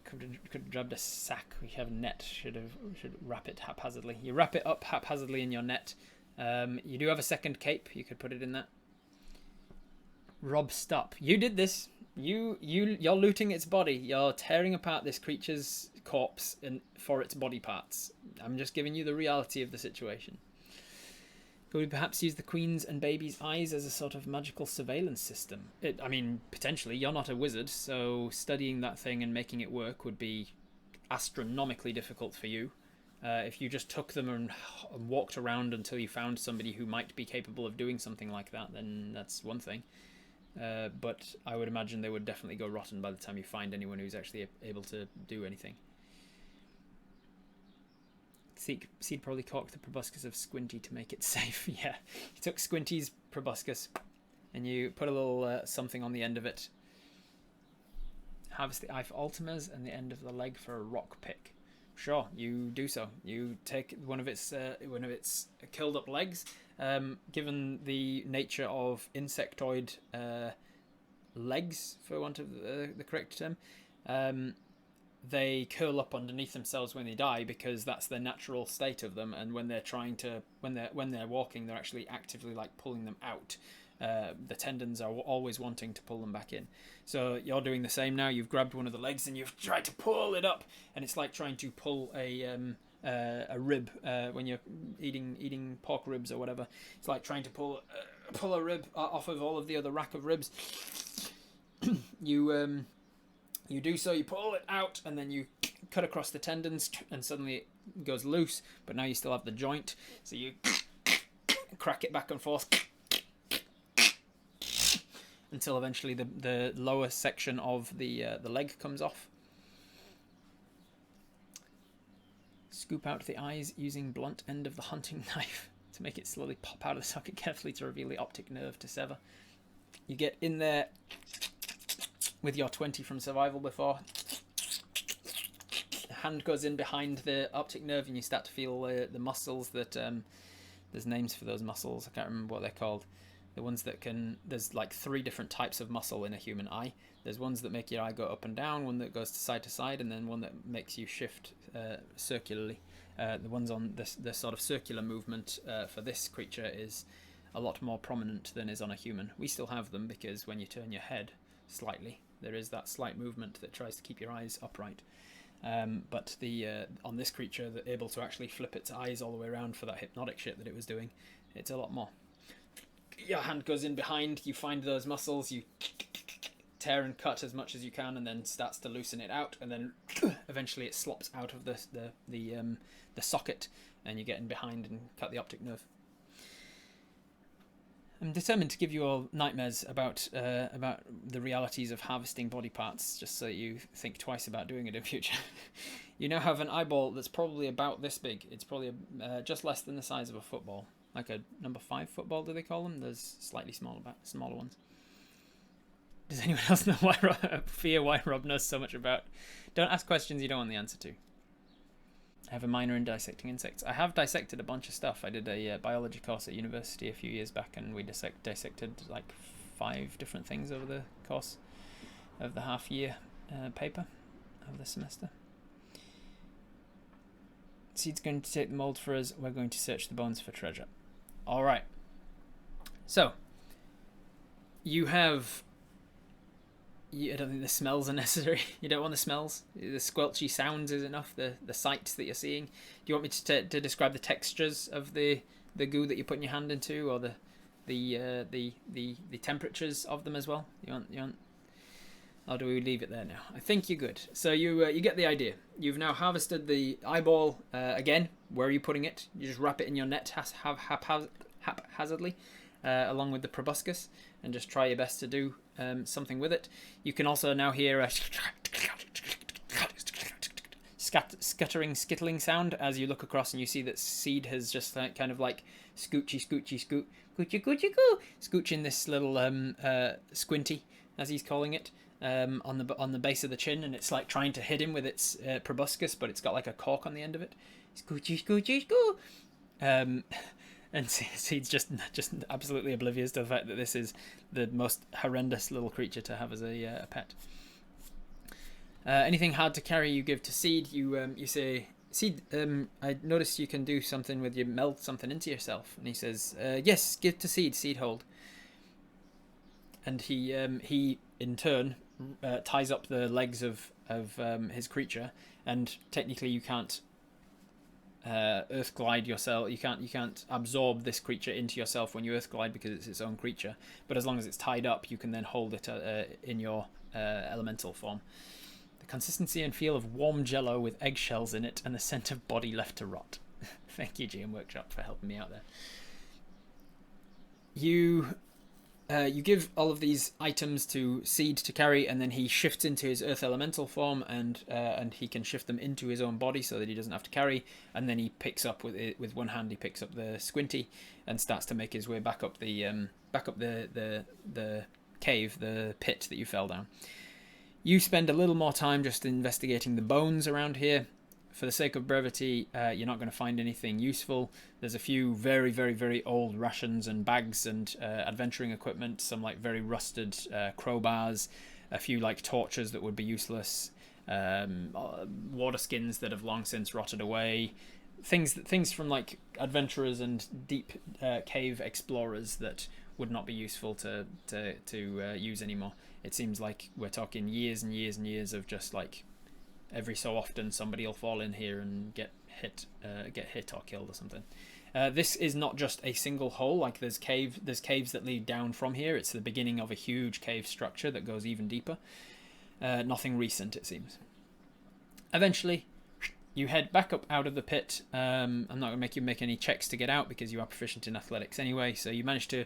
Could have grabbed a sack. We have a net. Should wrap it haphazardly. You wrap it up haphazardly in your net. You do have a second cape. You could put it in that. Rob, stop. You did this. You're looting its body. You're tearing apart this creature's corpse for its body parts. I'm just giving you the reality of the situation. Could we perhaps use the Queen's and Baby's eyes as a sort of magical surveillance system? I mean, potentially. You're not a wizard, so studying that thing and making it work would be astronomically difficult for you. If you just took them and walked around until you found somebody who might be capable of doing something like that, then that's one thing. But I would imagine they would definitely go rotten by the time you find anyone who's actually able to do anything. Seed probably corked the proboscis of Squinty to make it safe. Yeah, you took Squinty's proboscis and you put a little something on the end of it. Harvest the eye for Ultimas and the end of the leg for a rock pick. Sure, you do so. You take one of its killed up legs. Given the nature of insectoid legs, for want of the correct term, they curl up underneath themselves when they die because that's the natural state of them, and when they're walking, they're actually actively like pulling them out. The tendons are always wanting to pull them back in. So you're doing the same now. You've grabbed one of the legs and you've tried to pull it up, and it's like trying to pull a rib when you're eating pork ribs or whatever. It's like trying to pull a rib off of all of the other rack of ribs. You do so, you pull it out, and then you cut across the tendons, and suddenly it goes loose, but now you still have the joint, so you crack it back and forth until eventually the lower section of the leg comes off. Scoop out the eyes using blunt end of the hunting knife to make it slowly pop out of the socket carefully to reveal the optic nerve to sever. You get in there with your 20 from survival before. The hand goes in behind the optic nerve and you start to feel the muscles that... there's names for those muscles. I can't remember what they're called. The ones that can... There's like 3 different types of muscle in a human eye. There's ones that make your eye go up and down, one that goes to side, and then one that makes you shift circularly. The ones on the sort of circular movement for this creature is a lot more prominent than is on a human. We still have them because when you turn your head slightly, there is that slight movement that tries to keep your eyes upright. But on this creature, they're able to actually flip its eyes all the way around for that hypnotic shit that it was doing. It's a lot more. Your hand goes in behind, you find those muscles, you tear and cut as much as you can, and then starts to loosen it out, and then eventually it slops out of the socket, and you get in behind and cut the optic nerve. I'm determined to give you all nightmares about the realities of harvesting body parts, just so you think twice about doing it in future. You now have an eyeball that's probably about this big. It's probably just less than the size of a football, like a number 5 football. Do they call them? There's slightly smaller ones. Does anyone else know why Rob knows so much about? Don't ask questions you don't want the answer to. I have a minor in dissecting insects. I have dissected a bunch of stuff. I did a biology course at university a few years back, and we dissected like 5 different things over the course of the half-year paper of the semester. Seed's going to take the mold for us. We're going to search the bones for treasure. All right. So, you have... I don't think the smells are necessary. You don't want the smells. The squelchy sounds is enough. The sights that you're seeing. Do you want me to describe the textures of the goo that you're putting your hand into, or the temperatures of them as well? You want? Or do we leave it there now? I think you're good. So you get the idea. You've now harvested the eyeball again. Where are you putting it? You just wrap it in your net haphazardly, along with the proboscis, and just try your best to do something with it. You can also now hear a scuttering, skittling sound as you look across, and you see that Seed has just kind of like scooching this little squinty, as he's calling it, on the base of the chin, and it's like trying to hit him with its proboscis, but it's got like a cork on the end of it. Scoochie. And Seed's just absolutely oblivious to the fact that this is the most horrendous little creature to have as a pet. Anything hard to carry, you give to Seed. You say, Seed, I noticed you can do something with you, meld something into yourself. And he says, yes, give to Seed. Seed hold. And he in turn ties up the legs of his creature, and technically you can't earth glide yourself. You can't absorb this creature into yourself when you earth glide because it's its own creature. But as long as it's tied up, you can then hold it in your elemental form. The consistency and feel of warm jello with eggshells in it, and the scent of body left to rot. Thank you, GM Workshop, for helping me out there. You give all of these items to Seed to carry, and then he shifts into his earth elemental form, and he can shift them into his own body so that he doesn't have to carry. And then he picks up with one hand. He picks up the squinty and starts to make his way back up the cave, the pit that you fell down. You spend a little more time just investigating the bones around here. For the sake of brevity, you're not going to find anything useful. There's a few very, very, very old rations and bags and adventuring equipment, some like very rusted crowbars, a few like torches that would be useless, water skins that have long since rotted away, things from like adventurers and deep cave explorers that would not be useful to use anymore. It seems like we're talking years and years and years of just like every so often somebody will fall in here and get hit or killed or something. This is not just a single hole. Like there's caves that lead down from here. It's the beginning of a huge cave structure that goes even deeper. Nothing recent, it seems. Eventually, you head back up out of the pit. I'm not going to make you make any checks to get out because you are proficient in athletics anyway. So you manage to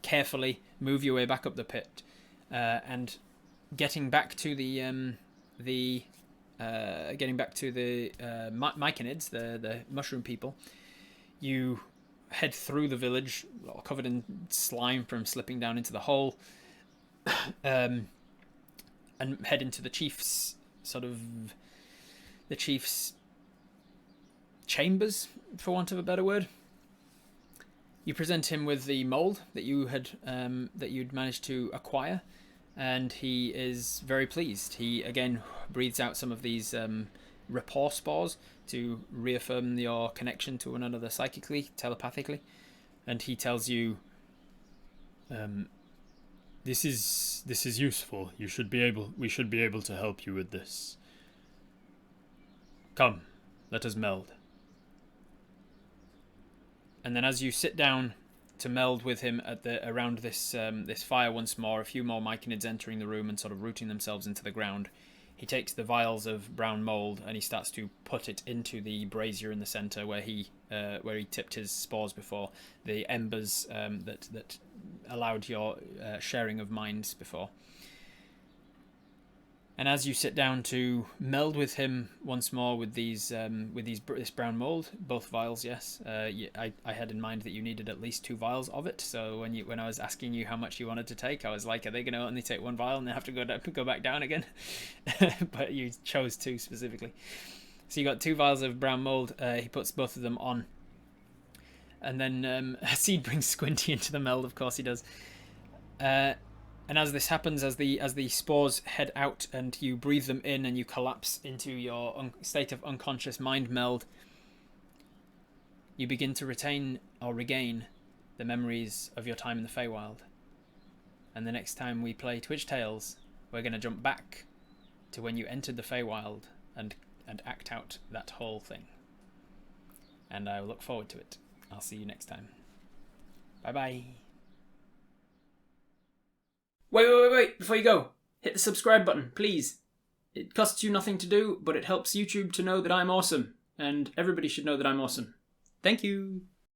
carefully move your way back up the pit, and getting back to the myconids, the mushroom people. You head through the village, covered in slime from slipping down into the hole, and head into the chief's chambers, for want of a better word. You present him with the mold that you'd managed to acquire, and he is very pleased. He again breathes out some of these rapport spores to reaffirm your connection to one another psychically, telepathically, and he tells you, This is useful. We should be able to help you with this. Come, let us meld. And then as you sit down to meld with him around this fire once more, a few more myconids entering the room and sort of rooting themselves into the ground, he takes the vials of brown mold and he starts to put it into the brazier in the center where he tipped his spores before, the embers that allowed your sharing of minds before. And as you sit down to meld with him once more with this brown mold, both vials, yes. I had in mind that you needed at least 2 vials of it. So when I was asking you how much you wanted to take, I was like, are they going to only take 1 vial and they have to go back down again? But you chose 2 specifically. So you got 2 vials of brown mold. He puts both of them on, and then Seed brings Squinty into the meld. Of course he does. And as this happens, as the spores head out and you breathe them in and you collapse into your state of unconscious mind meld, you begin to retain or regain the memories of your time in the Feywild. And the next time we play Twitch Tales, we're going to jump back to when you entered the Feywild and act out that whole thing. And I look forward to it. I'll see you next time. Bye-bye. Wait, before you go, hit the subscribe button, please. It costs you nothing to do, but it helps YouTube to know that I'm awesome, and everybody should know that I'm awesome. Thank you.